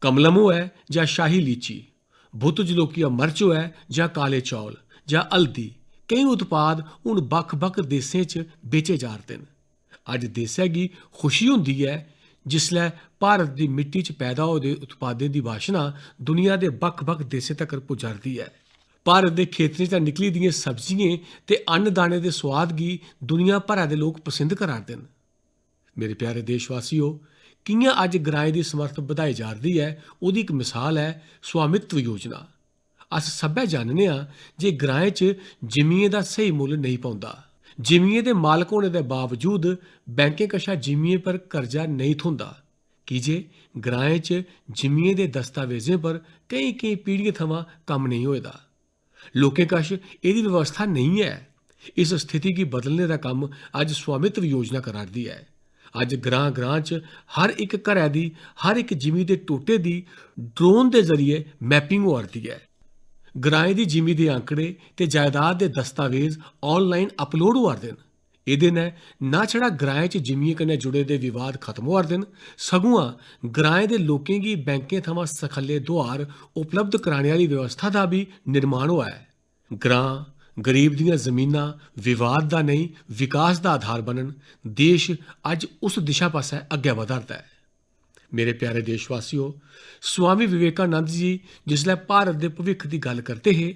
कमलम होऐ जां शाही लीची, भुत जलोकिया मर्च होऐ जां काले चौल जां हल्दी, केईं उत्पाद हून बक्ख-बक्ख देसें च बेचे जा'रदे न। अज्ज देसै गी खुशी होंदी है जिसलै भारत दी मिट्टी च पैदा होए दे उत्पादें दी वाशना दुनिया दे बक्ख-बक्ख देसें तक्कर पुजा'रदी है। भारत दे खेतरें चा निकली दियें सब्जियें ते अन्नदाने दे सोआद गी दुनिया भरै दे लोक पसंद करा'रदे न। मेरे प्यारे देशवासियो, कि'यां अज्ज ग्राएं दी समर्थ बधाई जा'रदी है, ओह्दी इक मिसाल है स्वामित्व योजना। अस सब्भै जानने आं जे ग्राएं च जिमीं दा स्हेई मुल्ल नेईं पौंदा। जिमीं दे मालक होने दे बावजूद बैंकें कशा जिमीं पर कर्जा नेईं थ्होंदा, की जे ग्राएं च जिमीं दे दस्तावेजें पर केईं पीढ़ियें थमां कम्म नेईं होए दा। लोकें कश एह्दी व्यवस्था नेईं है। इस स्थिति गी बदलने दा कम्म अज्ज स्वामित्व योजना करा'रदी है। अज ग्रां ग्रां च हर एक घरै दी हर एक जिमी दे टोटे दी ड्रोन के जरिए मैपिंग होआ रही है। ग्राएं दी जिमी दे आंकड़े ते जायदाद दे दस्तावेज ऑनलाइन अपलोड होआ रदे न। एह्दे नै ना छड़ा ग्राएं च जिमियें कन्नै जुड़े दे विवाद खत्म होआ रदे न सगुआं ग्राएं दे लोकें गी बैंकें थमां सखल्ले दोआर उपलब्ध कराने आह्ली व्यवस्था दा बी निर्माण होआ है। ग्रां गरीब दियां जमीनां विवाद दा नहीं विकास दा आधार बनन। देश अज उस दिशा पास्सै अग्गै बधा'रदा है। मेरे प्यारे देशवासियों, स्वामी विवेकानंद जी जिसलै भारत दे भविक्ख दी गल करदे हे,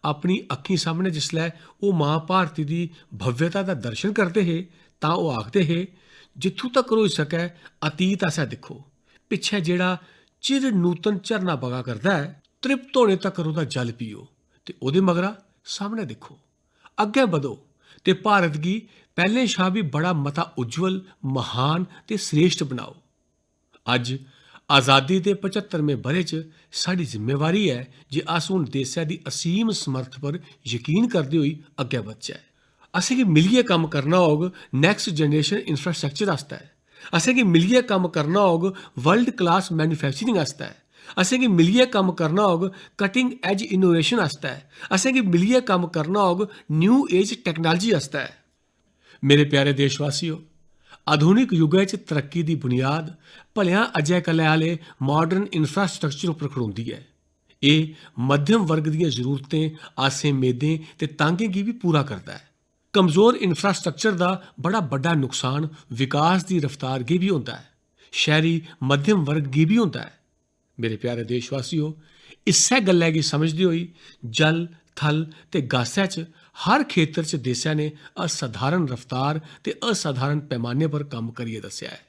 अपनी अक्खीं सामने जिसलै ओह् मां भारती दी भव्यता दा दर्शन करदे हे तां ओह् आखदे हे, जित्थूं तक्कर होई सकै अतीत आस्सै दिक्खो, पिच्छै जेह्ड़ा चिर नूतन झरना बगा करदा है, तृप्त होने तक्कर ओह्दा जल पियो ते ओह्दे मगरा सामने दिक्खो, अग्गै बधो ते भारत गी पैह्लें शा बी बड़ा मता उज्जवल, महान ते श्रेष्ठ बनाओ। अज आज़ादी दे 75वें ब'रे च साड़ी जिम्मेवारी है जे अस हून देसै दी असीम समर्थ पर यकीन करदे होई अग्गै बधचै। असेंगी मिलियै कम्म करना होग नैक्सट जनरेशन इंफ्रास्ट्रक्चर आस्तै, असेंगी मिलियै कम्म करना होग वर्ल्ड क्लास मैन्युफैक्चरिंग आस्तै, असेंगी मिलियै कम्म करना होग कटिंग एज इनोवेशन आस्तै, असेंगी मिलियै कम्म करना होग न्यू एज टैक्नोलॉजी आस्तै। मेरे प्यारे देशवासियों, आधुनिक युगै च तरक्की दी बुनियाद भलेआं अजै कल्लै आह्ले मॉडर्न इंफ्रास्ट्रक्चर उप्पर खड़ोंदी है। एह् मध्यम वर्ग दियां जरूरतें, आसें मेदें ते तांगें गी बी पूरा करदा है। कमजोर इंफ्रास्ट्रक्चर दा बड़ा बड्डा नुकसान विकास दी रफ्तार गी बी होंदा है, शैह्री मध्यम वर्ग गी बी होंदा है। मेरे प्यारे देशवासियों, इस्सै गल्लै गी समझदे होई जल, थल ते गासै च हर खेतर च देसै ने असाधारण रफ्तार ते असाधारण पैमाने पर कम्म करियै दस्सेआ है।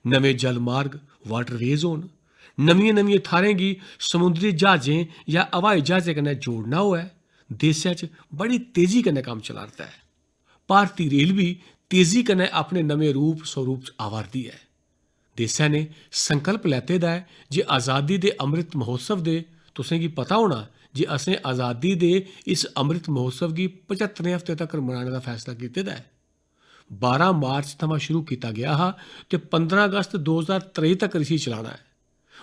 नमें जल मार्ग वाटरवेज होन, नमियें नमियें थाह्रें गी समुंदरी ज्हाजें या हवाई ज्हाजें कन्नै जोड़ना होऐ, देसै च बड़ी तेजी कन्नै कम्म चला'रदा है। भारती रेल बी तेजी कन्नै अपने नमें रूप स्वरूप च आवा'रदी है। देसै ने संकल्प लैते दा है जे आज़ादी दे अमृत महोत्सव दे, तुसें गी पता होना जे असें आज़ादी दे इस अमृत महोत्सव गी 75 हफ्ते तक्कर मनाने दा फैसला कीते दा है। 12 मार्च थमां शुरू कीता गया हा ते 15 अगस्त 2023 तक्कर इसी चलाना है।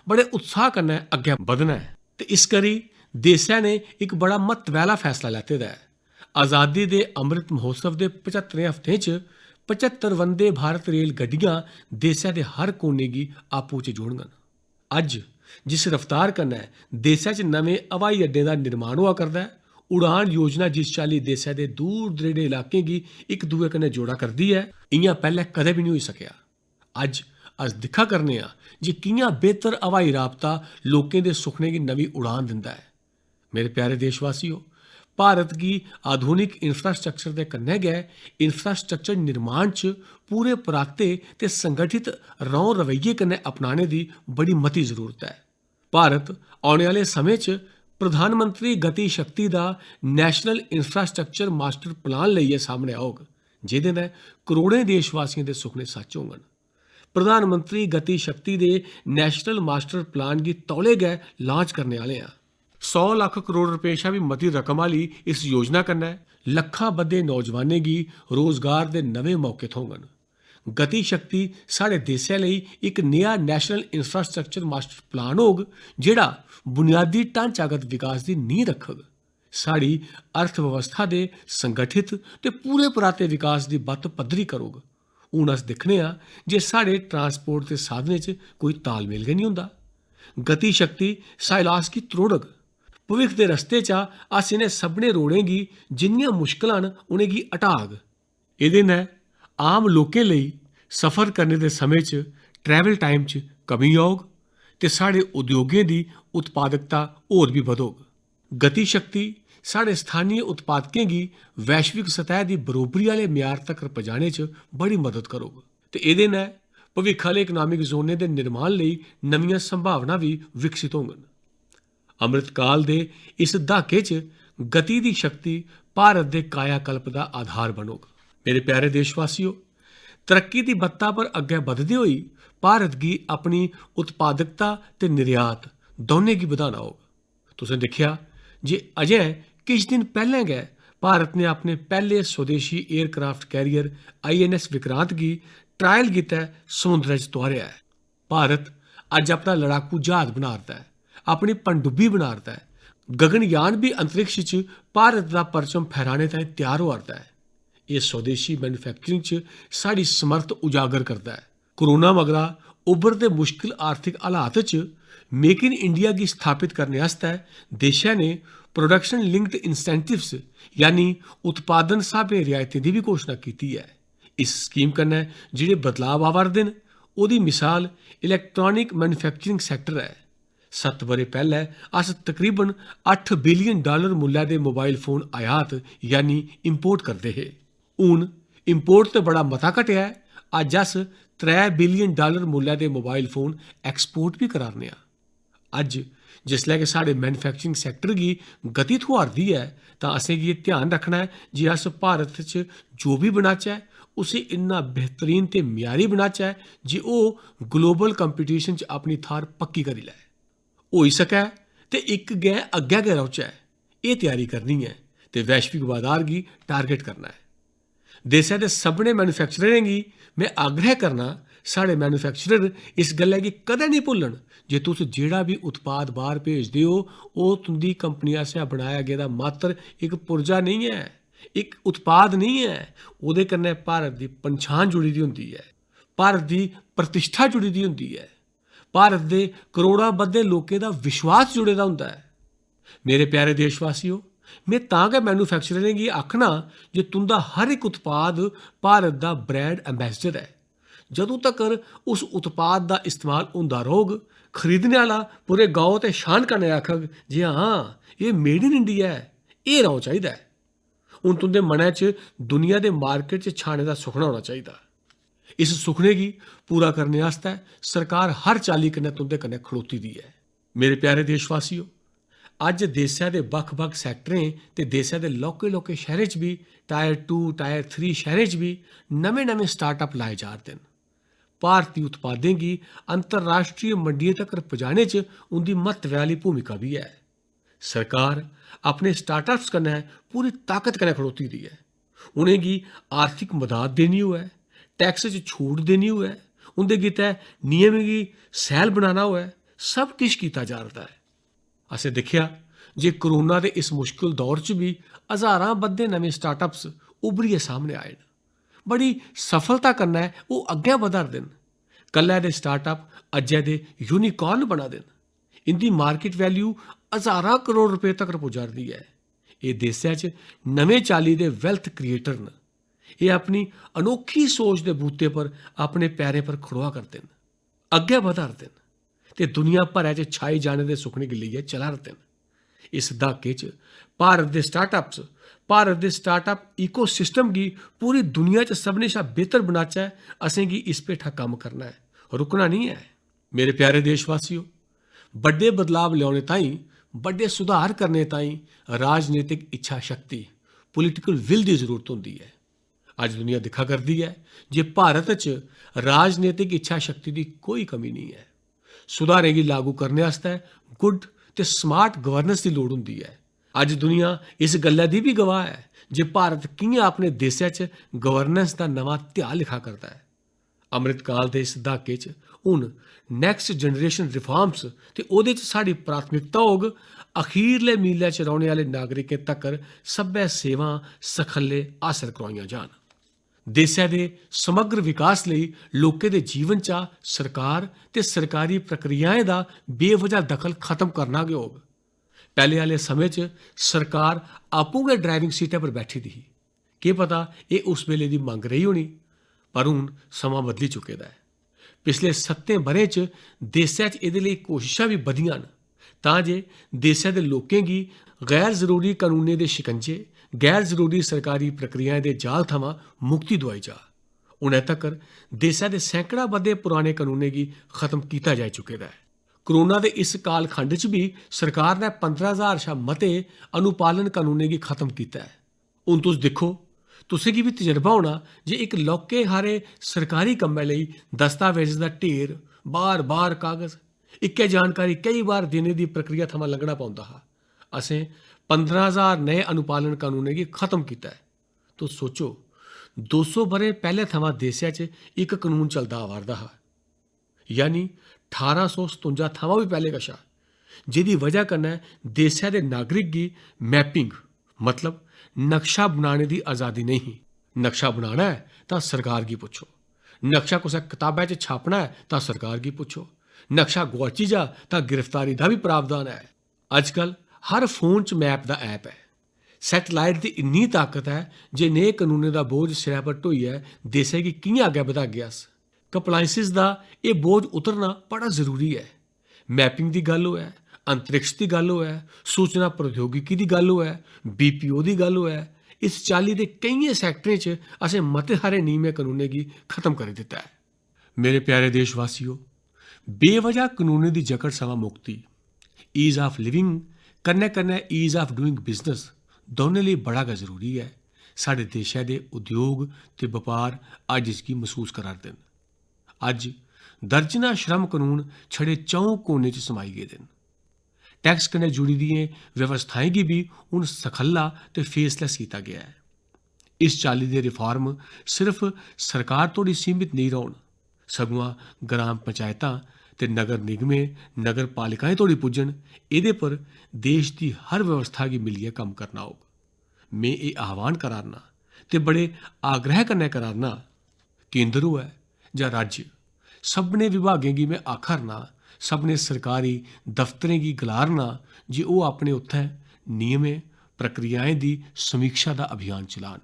बड़े उत्साह कन्नै अग्गै बधना है ते इस करी देसै ने इक बड़ा म्हत्तवै आह्ला फैसला लैते दा है। आज़ादी दे अमृत महोत्सव दे 75 हफ्तें च 75 वंदे भारत रेल गड्डियां देसै दे हर कोने गी आपूं च जोड़ङन। अज्ज जिस रफ्तार कन्नै देसै च नमें हवाई अड्डें दा निर्माण होआ करदा है, उड़ान योजना जिस चाल्ली देसै दे दूर दरेड़े इलाकें गी इक दुए कन्नै जोड़ा करदी है, इ'यां पैह्लें कदें बी निं होई सकेआ। अज्ज अस दिक्खा करने आं जे कि'यां बेहतर हवाई राबता लोकें दे सुखने गी नमीं उड़ान दिंदा है। मेरे प्यारे देशवासियों, भारत गी आधुनिक इंफ्रास्ट्रक्चर दे कन्नै गै इंफ्रास्ट्रक्चर निर्माण च पूरे पराते ते संगठित रौं रवैये कन्नै अपनाने दी बड़ी मती जरूरत है। भारत औने आह्ले समें च प्रधानमंत्री गति शक्ति दा नेशनल इंफ्रास्ट्रक्चर मास्टर प्लान लेइयै सामने औग, जेह्दे नै करोड़ें देशवासियों दे सुखने सच होङन। प्रधानमंत्री गति शक्ति दे नेशनल मास्टर प्लान गी तौले गै लांच करने आह्ले आं। 100 लक्ख करोड़ रपेऽ शा बी मती रकम आह्ली इस योजना कन्नै लक्खां बद्दे नौजवानें गी रोजगार दे नमें मौके थ्होङन। गति शक्ति साढ़े देसै लेई इक Neha national infrastructure master plan होग जेह्ड़ा बुनियादी ढांचागत विकास दी नींह रखग, साढ़ी अर्थव्यवस्था दे संगठित ते पूरे पराते विकास दी बत्त पद्धरी करोग। हून अस दिक्खने आं जे साढ़े ट्रांसपोर्ट दे साधनें च कोई तालमेल गै निं होंदा। गति शक्ति साइलास गी त्रोड़ग। भविक्ख दे रस्ते चा अस इनें सभनें रोड़ें गी जिन्नियां मुश्कलां न उ'नेंगी हटाग। एह्दे नै आम लोकें लेई सफर करने दे समें च ट्रैवल टाइम च कमी औग ते साढ़े उद्योगें दी उत्पादकता होर बी बधोग। गति शक्ति साढ़े स्थानीय उत्पादकें गी वैश्विक सतह दी बरोबरी आह्ले म्यार तक्कर पजाने च बड़ी मदद करोग ते एह्दे नै भविक्ख आह्ले इकनामिक जोनें दे निर्माण लेई नमियां संभावनां बी विकसित होङन। अमृतकाल दे इस दहाके च गति दी शक्ति भारत दे कायाकल्प दा आधार बनोग। मेरे प्यारे देशवासियों, तरक्की दी बत्ता पर अग्गै बधदे होई भारत गी अपनी उत्पादकता ते निर्यात दौनें गी बधाना होग। तुसें दिक्खेआ जे अजें किश दिन पैह्लें गै भारत ने अपने पैह्ले स्वदेशी एयरक्राफ्ट कैरियर INS विक्रांत गी ट्रायल कीता है, समुद्र च तुआरिया है। भारत अज अपना लड़ाकू जहाज बना रदा है, अपनी पनडुब्बी बना रदा है, गगनयान भी अंतरिक्ष च भारत का परचम फहराने ताईं तैयार होआ रदा है। ये स्वदेशी मैन्युफैक्चरिंग च साड़ी समर्थ उजागर करता है। कोरोना मगरा उभरदे मुश्किल आर्थिक हालात च मेक इन इंडिया गी स्थापित करने आस्तै देशै ने प्रोडक्शन लिंक्ड इंसेंटिव्स यानी उत्पादन स्हाबे रियायतें दी भी घोषणा कीती है। इस स्कीम कन्नै जेह्ड़े बदलाव आवा रदे न ओह्दी मिसाल इलैक्ट्रॉनिक मैन्युफैक्चरिंग सैक्टर है। 7 ब'रे पैह्ले अस तकरीबन $8 बिलियन मुल्लै दे मोबाइल फोन आयात यानी इंपोर्ट करदे हे। हून इंपोर्ट ते बड़ा मता घटेआ है। अज्ज अस $3 बिलियन मुल्लै दे मोबाइल फोन एक्सपोर्ट भी करा'रने आं। अज्ज जिसलै कि साढ़े मैन्युफैक्चरिंग सैक्टर गी गति थ्होआ'रदी है तां असें गी एह् ध्यान रखना है जे अस भारत च जो भी बनाचै उसी इन्ना बेहतरीन ते म्यारी बनाचै जे ओह् ग्लोबल कंपीटीशन च अपनी थाह्र पक्की करी लै। होई सकै ते इक गैं अग्गै गै रौह्चै, एह् त्यारी करनी है ते वैश्विक बाजार गी टारगेट करना है। देशै दे सभनें मैन्युफैक्चररें गी में आग्रह करना साढ़े मैन्युफैक्चरर इस गल्लै गी कदें नहीं भुल्लन जे तुस जेह्ड़ा भी उत्पाद बाह्र भेजदे हो ओह् तुंदी कंपनी आसेआ बनाया गेदा मात्र इक पुर्जा नहीं है, इक उत्पाद नहीं है। ओह्दे कन्नै भारत दी पन्छान जुड़ी दी होंदी है, भारत दी प्रतिष्ठा जुड़ी दी होंदी है, भारत दे करोड़ां बद्धे लोकें दा विश्वास जुड़े दा होंदा है। मेरे प्यारे देशवासियो, में तां गै मैन्युफैक्चररें गी आखना जे तुंदा हर इक उत्पाद भारत दा ब्रांड एम्बेसडर है। जदों तक्कर उस उत्पाद दा इस्तेमाल होंदा रौह्ग, खरीदने आह्ला पूरे गौर ते शान कन्नै आखग जे हां एह् मेड इन इंडिया है, एह् रौह्ना चाहिदा है। हून तुंदे मनै च दुनिया दे मार्केट च छाने दा सुखना होना चाहिदा। इस सुखने गी पूरा करने आस्तै सरकार हर चाल्ली कन्नै तुंदे कन्नै खड़ोती दी है। मेरे प्यारे देशवासियो, अज्ज देशै दे बक्ख-बक्ख सैक्टरें ते देशै दे लौह्के-लौह्के शैह्रें च भी टायर 2, टायर 3 शैह्रें च भी नमें-नमें स्टार्टअप लाए जा'रदे न। भारती उत्पादें गी अंतर्राश्ट्री मंडियें तक्कर पजाने च उंदी म्हत्वै आह्ली भूमिका भी है। सरकार अपने स्टार्टअप्स कन्नै पूरी ताकत कन्नै खड़ोती दी है। उ'नें गी आर्थिक मदद देनी होऐ, टैक्स च छूट देनी होऐ, उं'दे गितै नियमें गी सैह्ल बनाना होऐ, सब किश कीता जा'रदा है। असें दिक्खेआ जे कोरोना दे इस मुश्किल दौर च भी हज़ारां बद्धे नमें स्टार्टअप्स उभरियै सामने आए न। बड़ी सफलता कन्नै ओह् अग्गें बधा'रदे न। कल्लै दे स्टार्टअप अज्जै दे यूनिकॉर्न बना दे न। इंदी मार्केट वैल्यू हज़ारां करोड़ रपेऽ तक्कर पुज्जा'रदी है। एह् देशै च नमें चाल्ली दे वेल्थ क्रिएटर न। एह् अपनी अनोखी सोच दे बूते पर अपने पैरें पर खड़ोआ करदे न, अग्गें बधा'रदे न ते दुनिया भरै च छाई जाने दे सुखने गी लेइयै चला'रदे न। इस दहाके च भारत दे स्टार्टअप इकोसिस्टम गी पूरी दुनिया च सभनें शा बेहतर बनाचै, असें गी इस भेठा कम्म करना है, रुकना नहीं है। मेरे प्यारे देशवासियो, बड्डे बदलाव लियाने ताईं, बड्डे सुधार करने ताईं राजनीतिक इच्छा शक्ति, पॉलिटिकल विल दी जरूरत होंदी है। अज्ज दुनिया दिक्खा करदी है जे भारत च राजनीतिक इच्छा शक्ति दी कोई कमी नहीं है। सुधारें गी लागू करने आस्तै गुड ते स्मार्ट गवर्नेंस दी लोड़ होंदी है। अज्ज दुनिया इस गल्लै दी भी गवाह है जे भारत कि'यां अपने देशै च गवर्नेंस दा नवां ध्याऽ लिखा करदा है। अमृतकाल दे इस दहाके च हून नैक्सट जनरेशन रिफॉर्म्स ते ओह्दे च साढ़ी प्राथमिकता होग अखीरले मीलै च रौह्ने आह्ले नागरिकें तक्कर सब्भै सेवां सखल्ले हासल करोआइयां जान। देशै दे समग्र विकास लेई लोकें दे जीवन चा सरकार ते सरकारी प्रक्रियाएं दा बेवजह दखल खत्म करना गै होग। पैह्ले आह्ले समें च सरकार आपूं गै ड्राइविंग सीटै पर बैठी दी ही। केह् पता एह् उस वेले दी मंग रेही होनी, पर हून समां बदली चुके दा है। पिछले 7 ब'रें च देशै च एह्दे लेई कोशिशां भी बधियां न तां जे देशै दे लोकें गी गैर जरूरी कानूनें दे शिकंजे, गैर जरूरी सरकारी प्रक्रियाएं दे जाल थमां मुक्ति दोआई जा। हुनै तक्कर देशै दे सैकड़ा बद्धे पुराने कानूनें गी खत्म कीता जाई चुके दा है। कोरोना दे इस कालखंड च भी सरकार ने 15,000 शा मते अनुपालन कानूनें गी खत्म कीता है। हून तुस दिक्खो, तुसें गी बी तजर्बा होना जे इक लौह्के हारे सरकारी कम्मै लेई दस्तावेज दा ढेर, बार-बार कागज, इक्कै जानकारी केई बार देने दी प्रक्रिया थमां लंघना पौंदा हा। असें 15,000 नए अनुपालन कानूनें गी खत्म कीता है। तुस सोचो, 200 ब'रे पैह्ले थमां देसै च इक कानून चलदा आवा'रदा हा, यानी 1857 थमां भी पैह्ले कशा, जेह्दी वजह कन्नै देसै दे नागरिक गी मैपिंग मतलब नक्शा बनाने दी आज़ादी नहीं ही। नक्शा बनाना है तां सरकार गी पुच्छो, नक्शा कुसै कताबै च छापना है तां सरकार गी पुच्छो, नक्शा गोआची जा तां गिरफ्तारी दा भी प्रावधान है। अजकल हर फोन च मैप दा ऐप है। सैटेलाइट दी इन्नी ताकत है जे नेह् कानूनें दा बोझ सिरै पर ढोइयै देसै गी कि'यां अग्गै बधागे अस। कंप्लायंसिस दा एह् बोझ उतरना बड़ा जरूरी है। मैपिंग दी गल्ल होऐ, अंतरिक्ष दी गल्ल होऐ, सूचना प्रौद्योगिकी दी गल्ल होऐ, BPO दी गल्ल होऐ, इस चाल्ली दे केइयें सैक्टरें च असें मते हारे नियमें कानूनें गी खत्म करी दित्ता है। मेरे प्यारे देशवासियो, बेवजह कानूनें दी जकड़ सवां मुक्ति ईज ऑफ लिविंग कन्नै कन्नै ईज ऑफ डूइंग बिजनेस दौनें लेई बड़ा गै जरूरी है। साढ़े देशै दे उद्योग ते बपार अज्ज इसगी महसूस करा'रदे न। अज्ज दर्जनां श्रम कानून छड़े चौं कोने च समाई गेदे न। टैक्स कन्नै जुड़ी दियें व्यवस्थाएं गी भी हून सखल्ला ते फेसलैस कीता गेआ है। इस चाल्ली दे रिफार्म सिर्फ सरकार तोड़ी सीमित नेईं रौह्न, सगुआं ग्राम पंचायतां ते नगर निगमें, नगर पालिकाएं तोड़ी पुज्जन, एह्दे पर देश दी हर व्यवस्था गी मिलियै कम्म करना होग। में एह् आह्वान करा'रना ते बड़े आग्रह कन्नै करा'रना, केंद्र होऐ जां राज्य, सभनें विभागें गी में आखा'रना, सभनें सरकारी दफ्तरें गी गला'रना जे ओह् अपने उत्थै नियमें प्रक्रियाएं दी समीक्षा दा अभियान चलान।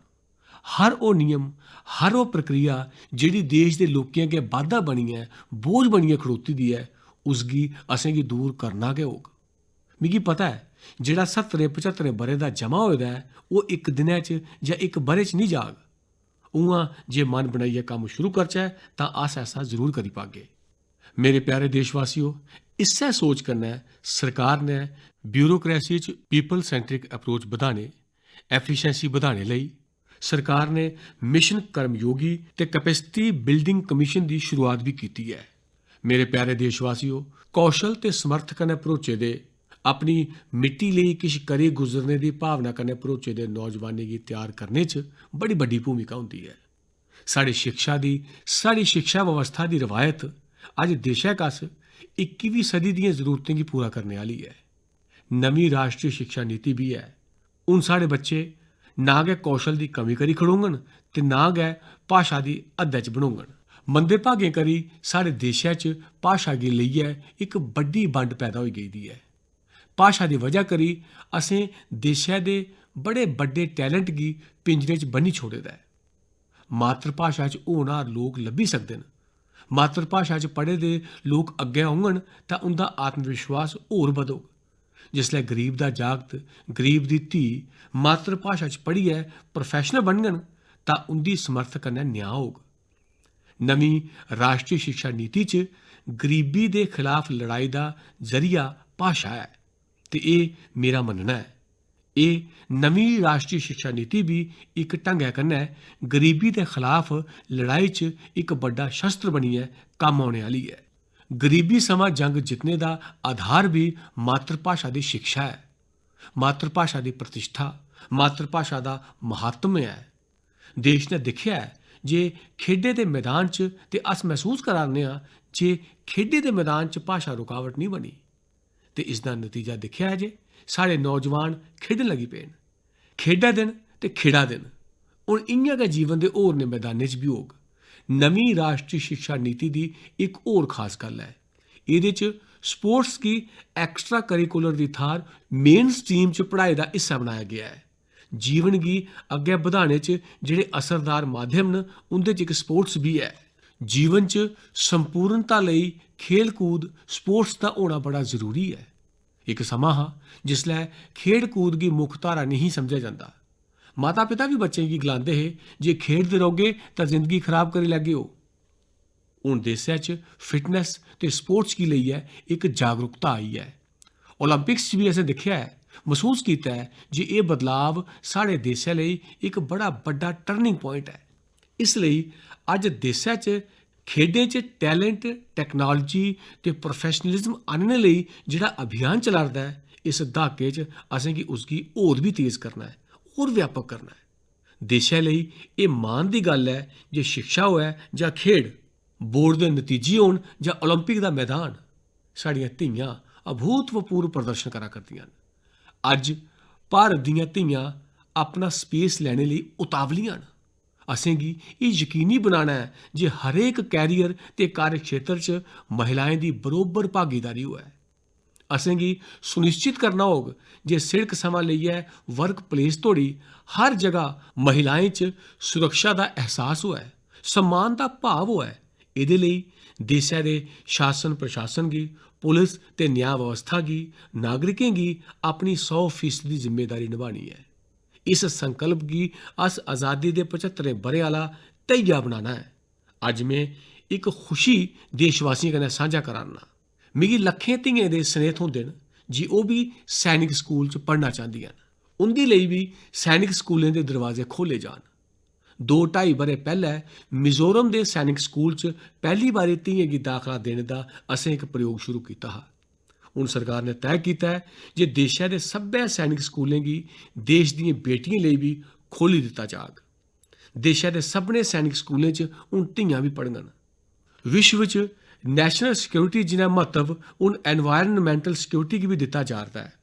हर ओह् नियम, हर ओह् प्रक्रिया जेह्ड़ी देश दे लोकें अग्गें बाधा बनियै, बोझ बनियै खड़ोती दी ऐ, उसगी असेंगी दूर करना गै होग। मिगी पता है जेह्ड़ा 70-75 ब'रें दा जमा होए दा ऐ, ओह् इक दिनै च जां इक ब'रे च निं जाग। उ'आं जे मन बनाइयै कम्म शुरू करचै तां अस ऐसा जरूर करी पागे। मेरे प्यारे देशवासियो, इस्सै सोच कन्नै सरकार ने ब्यूरोक्रेसी च पीपल सैंट्रिक अप्रोच बधाने, एफिशिएंसी बधाने लेई सरकार ने मिशन कर्मयोगी ते कैपेसिटी बिल्डिंग कमीशन दी शुरुआत भी कीती है। मेरे प्यारे देशवासियो, कौशल ते समर्थ कन्नै भरोचे दे, अपनी मिट्टी लेई किश करी गुजरने दी भावना कन्नै भरोचे दे नौजवानें गी त्यार करने च बड़ी बड्डी भूमिका होंदी है। साढ़ी शिक्षा व्यवस्था दी रवायत अज्ज देशै कश 21वीं सदी दियें जरूरतें गी पूरा करने आह्ली है। नमीं राष्ट्री शिक्षा नीति भी है। हून साढ़े बच्चे ना गै कौशल दी कमी करी खड़ोङन ते ना गै भाशा दी हद्दै च बनोङन। मंदे भागें करी साढ़े देशै च भाशा गी लेइयै इक बड्डी बंड पैदा होई गेदी ऐ। भाशा दी वजह करी असें देशै दे बड़े बड्डे टैलेंट गी पिंजरे च बन्नी छोड़े दा ऐ। मातृ भाशा च होनहार लोक लब्भी सकदे न। मातृ भाशा च पढ़े दे लोक अग्गै औङन तां उंदा आत्मविश्वास होर बधोग। जिसलै गरीब दा जागत, गरीब दी धी मातृ भाशा च पढ़ियै प्रोफैशनल बनङन तां उंदी समर्थ कन्नै न्याय होग। नमीं राष्ट्री शिक्षा नीति च गरीबी दे खिलाफ लड़ाई दा जरिया भाशा है ते एह् मेरा मन्नना है। एह् नमीं राष्ट्री शिक्षा नीति भी इक ढंगै कन्नै गरीबी दे खिलाफ लड़ाई च इक बड्डा शस्त्र बनियै कम्म औने आह्ली है। गरीबी समां जंग जितने दा आधार भी मातृभाशा दी शिक्षा है। मातृभाशा दी प्रतिष्ठा, मातृभाशा दा महात्म्य है। देश ने दिक्खेआ है जे खेड्डे दे मैदान च ते अस महसूस करा'रने आं जे खेड्डे दे मैदान च भाशा रुकावट नहीं बनी ते इसदा नतीजा दिक्खेआ है जे साढ़े नौजवान खेढन लगी पे न। खेढा दे न ते खेड़ा दे न। हून इ'यां गै जीवन दे होरनें मैदानें च बी होग। नमीं राष्ट्री शिक्षा नीति दी इक होर खास गल्ल है, एह्दे च स्पोर्ट्स गी एक्स्ट्रा करिकुलर दी थाह्र मेन स्ट्रीम च पढ़ाई दा हिस्सा बनाया गेआ है। जीवन गी अग्गै बधाने च जेह्ड़े असरदार माध्यम न, उंदे च इक स्पोर्ट्स भी है। जीवन च संपूर्णता लेई खेल कूद स्पोर्ट्स दा होना बड़ा जरूरी है। इक समां हा जिसलै खेड कूद गी मुक्ख धारा नहीं समझेआ जंदा। माता पिता भी बच्चें गी गलांदे हे जे खेडदे रौह्गे तां जिंदगी खराब करी लैगे ओ। हून देसै च फिटनेस ते स्पोर्ट्स गी लेइयै इक जागरूकता आई है। ओलंपिक्स च भी असें दिक्खेआ है, महसूस कीता है जे एह् बदलाव साढ़े देसै लेई इक बड़ा बड्डा टर्निंग पॉइंट है। इसलेई अज्ज देसै च खेड्डें च टैलेंट, टैक्नोलॉजी ते प्रोफैशनलिज्म आह्नने लेई जेह्ड़ा अभियान चला'रदा है, इस दहाके च असेंगी उसगी होर भी तेज करना है, होर व्यापक करना है। देशै लेई एह् मान दी गल्ल है जे शिक्षा होऐ जां खेढ, बोर्ड दे नतीजे होन जां ओलंपिक दा मैदान, साढ़ियां धियां अभूतपूर्व प्रदर्शन करा करदियां न। अज्ज भारत दियां धियां अपना स्पेस लैने लेई उतावलियां न। असेंगी एह् यकीनी बनाना है जे हरेक कैरियर ते कार्यक्षेत्र च महिलाएं दी बरोबर भागीदारी होऐ। असेंगी सुनिश्चित करना होग जे सिड़क समां लेइयै वर्क प्लेस तोड़ी हर जगह महिलाएं च सुरक्षा दा एहसास होऐ, सम्मान दा भाव होऐ। एह्दे लेई देशै दे शासन प्रशासन गी, पुलिस ते न्याय व्यवस्था गी, नागरिकें गी अपनी 100% जिम्मेदारी निभानी है। इस संकल्प गी अस आज़ादी दे 75 ब'रे आह्ला ध्येइया बनाना है। अज्ज में इक खुशी देशवासियें कन्नै सांझा करा'रना। मिगी लक्खें धियें दे सनेह थ्होंदे न जे ओह् बी सैनिक स्कूल च पढ़ना चांह्दियां न। उं'दे लेई बी सैनिक स्कूलें दे दरवाजे खोले जान। 2-2.5 ब'रे पैह्लें मिजोरम दे सैनिक स्कूल च पैह्ली बारी धियें गी दाखला देने दा असें इक प्रयोग शुरू कीता हा। हून सरकार ने तय कीता है जे देशै दे सब्भै सैनिक स्कूलें गी देश दियें बेटियें लेई बी खोली दित्ता जाग। देशै दे सभनें सैनिक स्कूलें च हून धियां बी पढ़ङन। विश्व च नेशनल सिक्योरिटी जिन्ना महत्व हून एनवायरनमेंटल सिक्योरिटी गी बी दित्ता जा'रदा है।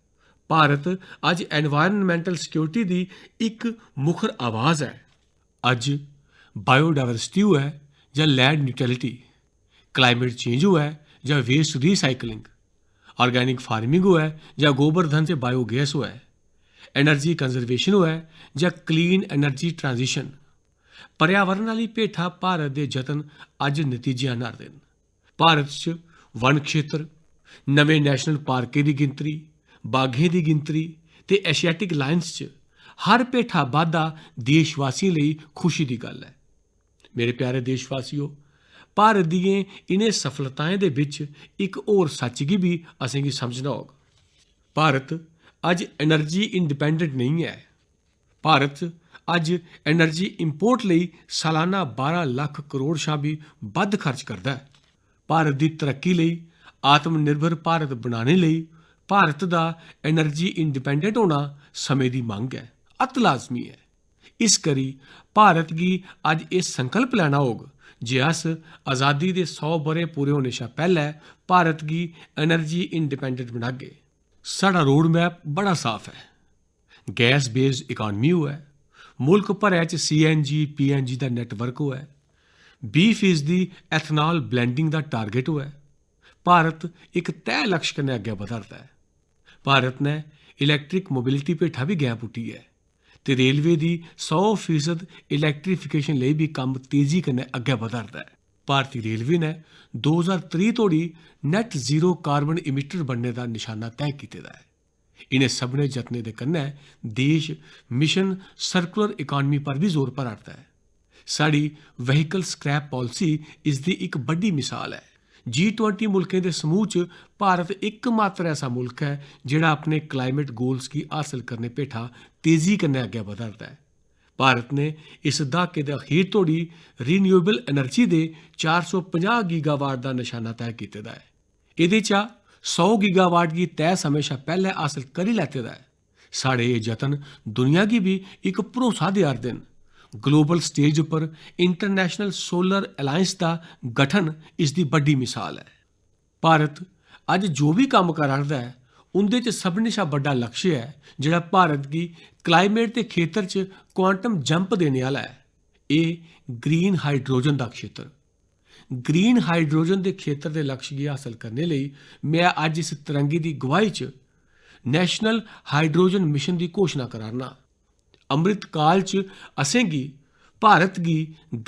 भारत अज्ज एनवायरनमेंटल सिक्योरिटी दी इक मुखर आवाज़ है। अज्ज बायोडाइवर्सिटी होऐ जां लैंड न्यूट्रलिटी, क्लाइमेट चेंज होऐ जां वेस्ट रीसाइकलिंग, ऑर्गेनिक फार्मिंग होऐ जां गोबरधन ते बायोगैस होऐ, एनर्जी कंजरवेशन होऐ जां क्लीन एनर्जी ट्रांजिशन, पर्यावरण आह्ली भेठा भारत दे जतन अज्ज नतीजे आह्न्ना'रदे न। भारत च वन क्षेत्र, नमें नेशनल पार्कें दी गिनतरी, बाघें दी गिनतरी ते एशियाटिक लायंस च हर भेठा बाद्धा देशवासियें लेई खुशी दी गल्ल है। मेरे प्यारे देशवासियो, भारत दियें इनें सफलताएं दे बिच इक होर सच्च गी भी असेंगी समझना होग। भारत अज्ज एनर्जी इंडिपेंडेंट नहीं है। भारत अज्ज एनर्जी इंपोर्ट लेई सालाना 12 लख करोड़ शा भी बद्ध खर्च करदा है। भारत दी तरक्की लेई, आत्मनिर्भर भारत बनाने लेई भारत दा एनर्जी इंडिपेंडेंट होना समें दी मंग है, अत लाजमी है। इस करी भारत गी अज्ज एह् संकल्प लैना होग जे अस आज़ादी दे 100 ब'रे पूरे होने शा पैह्लें भारत गी एनर्जी इंडिपेंडेंट बनागे। साढ़ा रोड मैप बड़ा साफ है। गैस बेस्ड इकानमी होऐ, मुल्क भरै च CNG PNG दा नेटवर्क होऐ, 20% एथनॉल ब्लैंडिंग दा टारगेट होऐ, भारत इक तय लक्ष्य कन्नै अग्गै बधा'रदा है। भारत ने इलैक्ट्रिक मोबिलिटी भेठा भी गैं पुट्टी है ते रेलवे दी 100% इलैक्ट्रीफिकेशन लेई भी कम्म तेजी कन्नै अग्गै बधा'रदा है। भारती रेलवे ने 2030 तोड़ी नैट जीरो कार्बन इमिटर बनने दा निशाना तय कीते दा है। इनें सभनें जतनें दे कन्नै देश मिशन सर्कुलर इकानमी पर भी जोर भरा'रदा है। साढ़ी व्हीकल स्क्रैप पॉलिसी इसदी इक बड्डी मिसाल है। G20 मुल्कें दे समूह च भारत इकमात्र ऐसा मुल्क है जेह्ड़ा अपने क्लाइमेट गोल्स गी हासल करने भेठा तेजी कन्नै अग्गै बधा'रदा है। भारत ने इस दहाके दे अखीर तोड़ी रीन्यूएबल एनर्जी दे 450 गीगावाट दा निशाना तय कीते दा है। एह्दे चा 100 गीगावाट गी तय समें शा पैह्लें हासल करी लैते दा है। साढ़े एह् जतन दुनिया गी भी इक भरोसा देआ'रदे न। ग्लोबल स्टेज उप्पर इंटरनेशनल सोलर अलायंस दा गठन इसदी बड्डी मिसाल है। भारत अज्ज जो भी कम्म करा'रदा है उं'दे च सभनें शा बड्डा लक्ष्य है जेह्ड़ा भारत गी क्लाइमेट दे खेतर च क्वांटम जंप देने आह्ला है। एह् ग्रीन हाइड्रोजन दा खेतर। ग्रीन हाइड्रोजन दे खेतर दे लक्ष्य गी हासल करने लेई में अज्ज इस तरंगे दी गवाही च नेशनल हाइड्रोजन मिशन दी घोशना करा'रना। अमृत काल च असेंगी भारत गी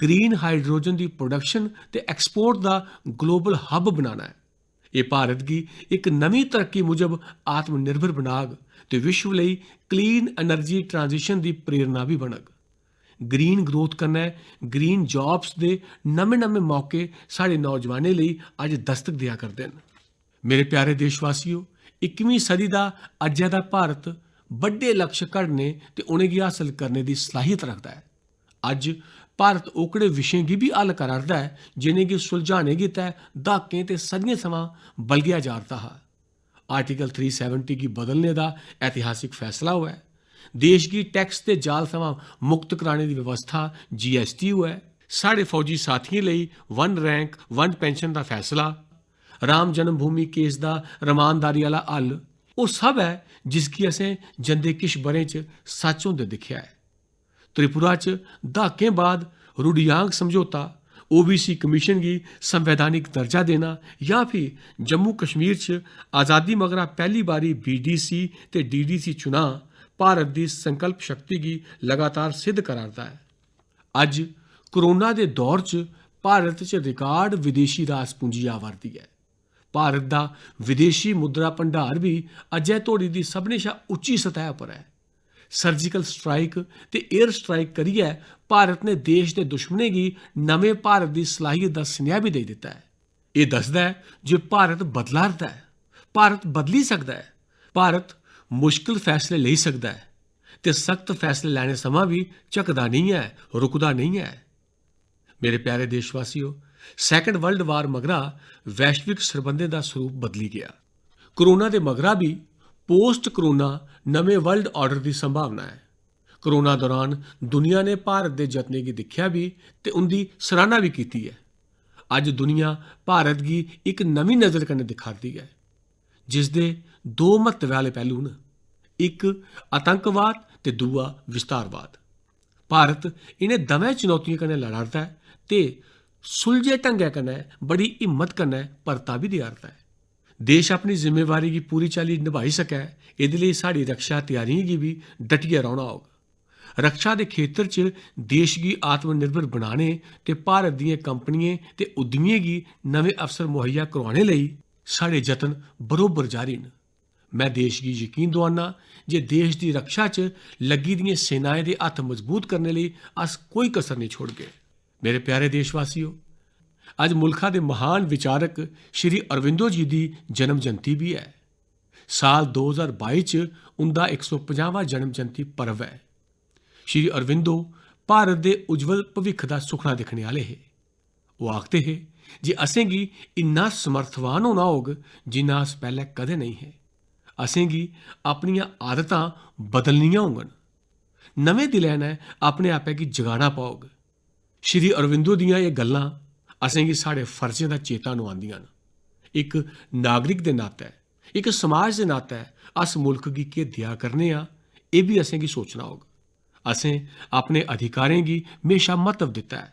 ग्रीन हाइड्रोजन दी प्रोडक्शन ते एक्सपोर्ट दा ग्लोबल हब बनाना है। एह् भारत गी इक नवीं तरक्की मुजब आत्मनिर्भर बनाग ते विश्व लेई क्लीन एनर्जी ट्रांजिशन दी प्रेरणा भी बनग। ग्रीन ग्रोथ कन्नै ग्रीन जॉब्स दे नमें मौके साढ़े नौजवानें लेई अज्ज दस्तक देआ करदे न। मेरे प्यारे देशवासियो, 21वीं सदी दा अज्जै दा भारत बड्डे लक्ष्य घड़ने ते उ'नेंगी हासल करने दी सलाहियत रखदा है। अज्ज भारत ओकड़े विशें गी बी हल करा'रदा है जिनेंगी सुलझाने गितै दहाकें ते सदियें थमां बलगेआ जा'रदा हा। आर्टिकल 370 गी बदलने दा ऐतिहासिक फैसला होऐ देश की टैक्स ते जाल थमां मुक्त कराने की व्यवस्था GST है। साढ़े फौजी साथियों ਲਈ वन रैंक वन पेंशन का फैसला, राम जन्मभूमि केस का रमानदारी वाला हल, वो सब है जिसकी असें जंदे किश ब'रें च सच होंदे दिक्खेआ है। त्रिपुरा च दहाकें बाद रुडियांग समझौता, OBC कमीशन की संवैधानिक दर्जा देना, या फिर जम्मू कश्मीर च आज़ादी मगरा पहली बारी BDC ते DDC चुनाव भारत की संकल्प शक्ति की लगातार सिद्ध करारदा है। अज कोरोना के दौर च भारत च रिकार्ड विदेशी रास पूंजी आवारदी है। भारत का विदेशी मुद्रा भंडार भी अजै धोड़ी की सभनें शा उच्ची सतह पर है। सर्जिकल स्ट्राइक ते एयर स्ट्राइक करियै भारत ने देश के दुश्मनें की नवे भारत की सलाहियत का सुनेहा भी दे दिता है। ये दसदा है जो भारत बदला'रदा है, भारत बदली सकता है, भारत मुश्किल फैसले ले सकता है ते सख्त फैसले लैने समा भी झकदा नहीं है, रुकदा नहीं है। मेरे प्यारे देशवासियों, सैकंड वर्ल्ड वार मगरा वैश्विक सरबंधें का स्वरूप बदली गया। कोरोना के मगरा भी पोस्ट कोरोना नवे वर्ल्ड ऑर्डर की संभावना है। कोरोना दौरान दुनिया ने भारत के जतनें की दिक्खिया भी ते उनकी सराहना भी की है। अज दुनिया भारत की एक नवी नज़र कन्नै दिखाती है, जिसके दो महत्व वाले पहलू न, एक आतंकवाद ते दूआ विस्तारवाद। भारत इन्हें दवैं चुनौतियों कन्नै लड़ा'रदा है ते सुलझे ढंगै कन्नै बड़ी हिम्मत कन्नै परता भी देआ'रदा है। देश अपनी जिम्मेवारी की पूरी चाल्ली निभाई सकै, इहदे लेई साड़ी रक्षा तैयारियों की भी डटियै रौह्ना होग। रक्षा के खेतर च देश की आत्मनिर्भर बनाने ते भारत दियें कंपनियें ते उद्यमियें गी नवे अवसर मुहैया करवाने लेई साढ़े जतन बरोबर जारी न। मैं देश की यकीन दोआना जे देश की रक्षा च लगी दियें सेनाएं दे हत्थ मजबूत करने लेई अस कोई कसर नहीं छोड़गे। मेरे प्यारे देशवासियों, अज मुल्खा दे महान विचारक श्री अरविंदो जी की जन्म जयंती भी है। साल 2022 च उनका 150वां जन्म जयंती पर्व है। श्री अरविंदो भारत के उज्जवल भविख का सुखना दिखने वाले हे। वो आखते हे जे असें गी इन्ना समर्थवान होना होग जिन्ना अस पहले कदे नहीं है। असें गी अपनियां आदतां बदलनियां होंगन, नवें दिलै नै अपने आपै गी जगाना पौग। श्री अरविंदो दियां एह् गल्लां असें गी साढ़े फर्जें दा चेता नोआंदियां न। एक नागरिक दे नातै, एक समाज दे नातै अस मुल्क गी केह् देआ करने आं, एह् बी असें गी सोचना होग। असें अपने अधिकारें गी म्हेशा महत्व दित्ता है।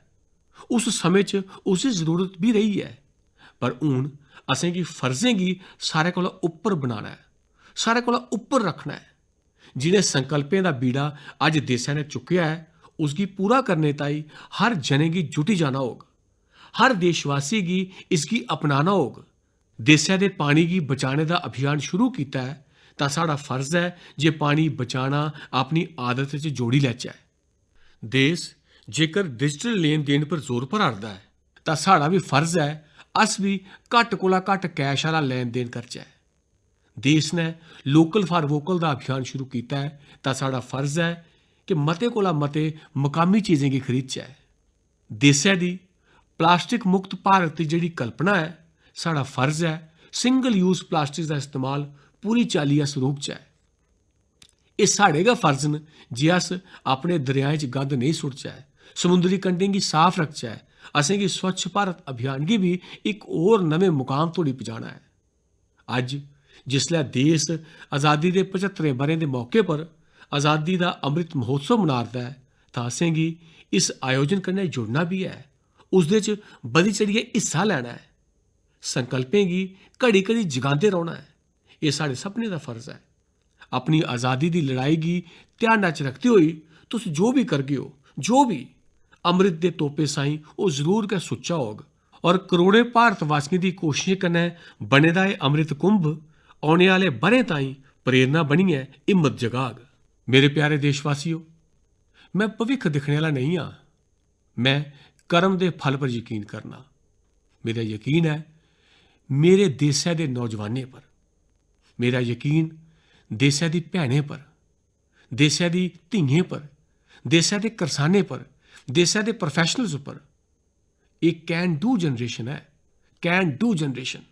उस समें च उसदी जरूरत भी रही है, पर हून असें गी फर्जें गी सारे कोला उप्पर बनाना है, सारे कोला उप्पर रखना है। जिनें संकल्पें दा बीड़ा अज देसै ने चुक्केआ है, उसगी पूरा करने ताई हर जने गी जुटी जाना होग। हर देशवासी गी इसगी अपनाना होग। देसै दे पानी गी बचाने दा अभियान शुरू कीता है तां साढ़ा फर्ज है जे पानी बचाना अपनी आदत च जोड़ी लैचै। देश जेकर डिजिटल लेन देन पर जोर भरा'रदा है तां साढ़ा भी फर्ज है अस भी घट्ट कोला घट्ट कैश आह्ला लैन देन करचै। देश ने लोकल फॉर वोकल का अभियान शुरू किया है तां साढ़ा फर्ज है कि मते कोला मते मकामी चीज़ें की खरीदचै। देसै दी प्लास्टिक मुक्त भारत की जिहड़ी कल्पना है, साढ़ा फर्ज है सिंगल यूज प्लास्टिक का इस्तेमाल पूरी चाल्ली इस रूप च है। एह् साढ़े गै फर्ज न जे अस अपने दरियाएं च गंद नहीं सुट्टचै, समुंदरी कंढें गी साफ रखचै। असें गी स्वच्छ भारत अभियान गी भी एक होर नमें मुकाम तोड़ी पजाना है। अज जिसलै देश आज़ादी के 75 ब'रें दे मौके पर आज़ादी का अमृत महोत्सव मना'रदा है तां असें गी इस आयोजन कन्नै जुड़ना भी है, उसदे च बधी चढ़ियै हिस्सा लैना है, संकल्पें गी घड़ी घड़ी जगांदे रौह्ना है। एह् साढ़े सभनें दा फर्ज है। अपनी आज़ादी की लड़ाई गी ध्याना च रखते हुए तुस जो भी करगे हो, जो भी अमृत दे तोपे साईं ओह् जरूर गै सुच्चा होग और करोड़ें भारतवासियों की कोशिशें कन्नै बने दा एह् अमृत कुंभ औने आह्ले ब'रें ताईं प्रेरणा बनियै हिम्मत जगाग। मेरे प्यारे देशवासियों, मैं भविक्ख दिक्खने आह्ला नहीं हाँ, मैं कर्म दे फल पर यकीन करना। मेरा यकीन है मेरे देसै दे नौजवानें पर, मेरा यकीन देसै दी भैनें पर, देसै दी धियें पर, देसै दे करसानें पर, देसै दे प्रोफैशनल्स पर। एह् कैन डू जनरेशन है, कैन डू जनरेशन।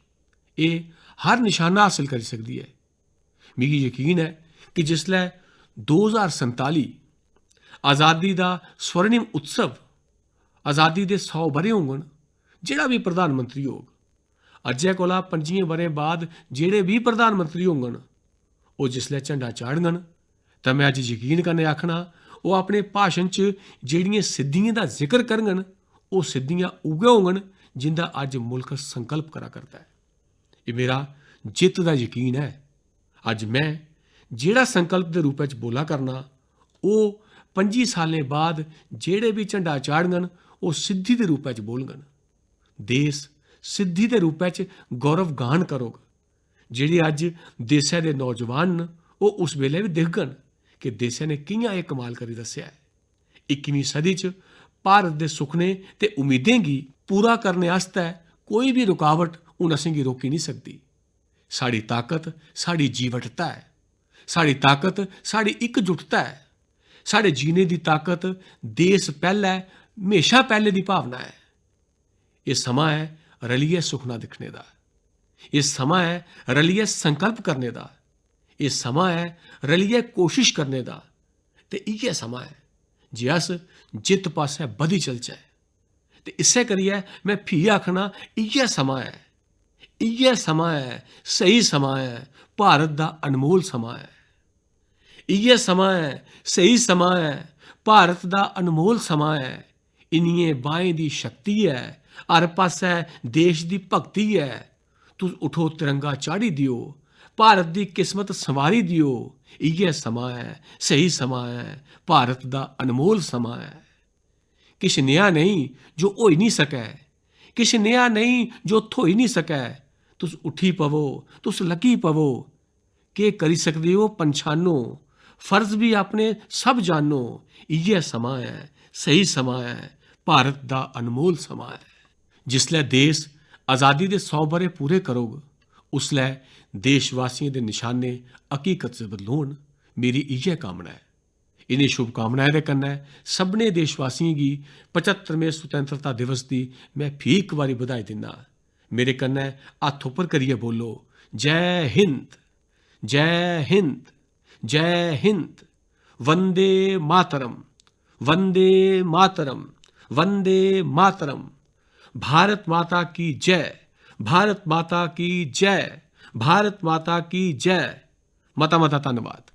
एह् हर निशाना हासिल करी सकदी है। मिगी यकीन है कि जिसलै 2047 आज़ादी का स्वर्णिम उत्सव, आज़ादी के 100 बरे होंगन, जिहड़ा भी प्रधानमंत्री होग, अज्जै कोला 25 बरें बाद जिहड़े भी प्रधानमंत्री होंगन, वो जिसलै झंडा चाढ़गन तो मैं अज यकीन कन्नै आखना वो अपने भाषण च जेहड़ियां सिद्धियां का जिक्र करगन वो सिद्धियां उ'ऐ होंगन जिंदा अज मुल्क संकल्प करा करता है। ये मेरा जित का यकीन है। अज मैं जेड़ा संकल्प के रूप में बोला करना वो 25 सालें बाद जेड़े भी झंडा चाढ़गन वो सिद्धि के रूप में बोलगन। देश सिद्धि के रूप में गौरव गान करोग। जेड़े अज देशै के नौजवान न वो उस वेले भी दिखगन कि देशै ने कियां ये कमाल करी दस्सिया है। 21वीं सदी च भारत के सुखने ते उम्मीदें गी पूरा करने आस्तै कोई भी रुकावट हुण असेंगी रोकी नहीं सकती। साड़ी ताकत साड़ी जीवटता है, साड़ी ताकत साड़ी एकजुटता है, साढ़े जीने की ताकत देश पहले हमेशा पहले की भावना है। ये समा है रलिए सुखना दिखने का, ये समा है रलिए संकल्प करने का, ये समा है रलिए कोशिश करने का, ते इयै समा है जे अस जित पासै बधी चलचै। ते इस्सै करियै मैं फ्ही आखना इयै समा है, इयै समा है, सही समा है, भारत का अनमोल समा है। इयै समा है, सही समा है, भारत का अनमोल समा है। इन्नियें बाहें दी शक्ति है, हर पासै देश की भगती है। तुस उठो तिरंगा चाढ़ी दियो, भारत की किस्मत संवारी दियो। इयै समा है, सही समा है, भारत का अनमोल समा है। किश नेहा नहीं जो होई नहीं सकै, किश नेहा नहीं जो थोई नहीं सकै। तुस उठी पवो, तुस लगी पवो, के करी सकदे हो पंछानो, फर्ज भी अपने सब जानो। इयै समा है, सही समा है, भारत का अनमोल समा है। जिसलै देश आज़ादी के 100 बरे पूरे करोग उसलै देशवासियों के निशाने हकीकत से बदलोन। मेरी इयै कामना है। इन्हें शुभकामनाएं दे कन्नै सभनें देशवासियों की 75वें स्वतंत्रता दिवस की मैं फ्ही एक बारी बधाई दिना। मेरे कन्नै हत्थ उपर करियै बोलो, जय हिंद, जय हिंद, जय हिंद। वंदे मातरम, वंदे मातरम, वंदे मातरम। भारत माता की जय, भारत माता की जय, भारत माता की जय। मता मता धन्यवाद।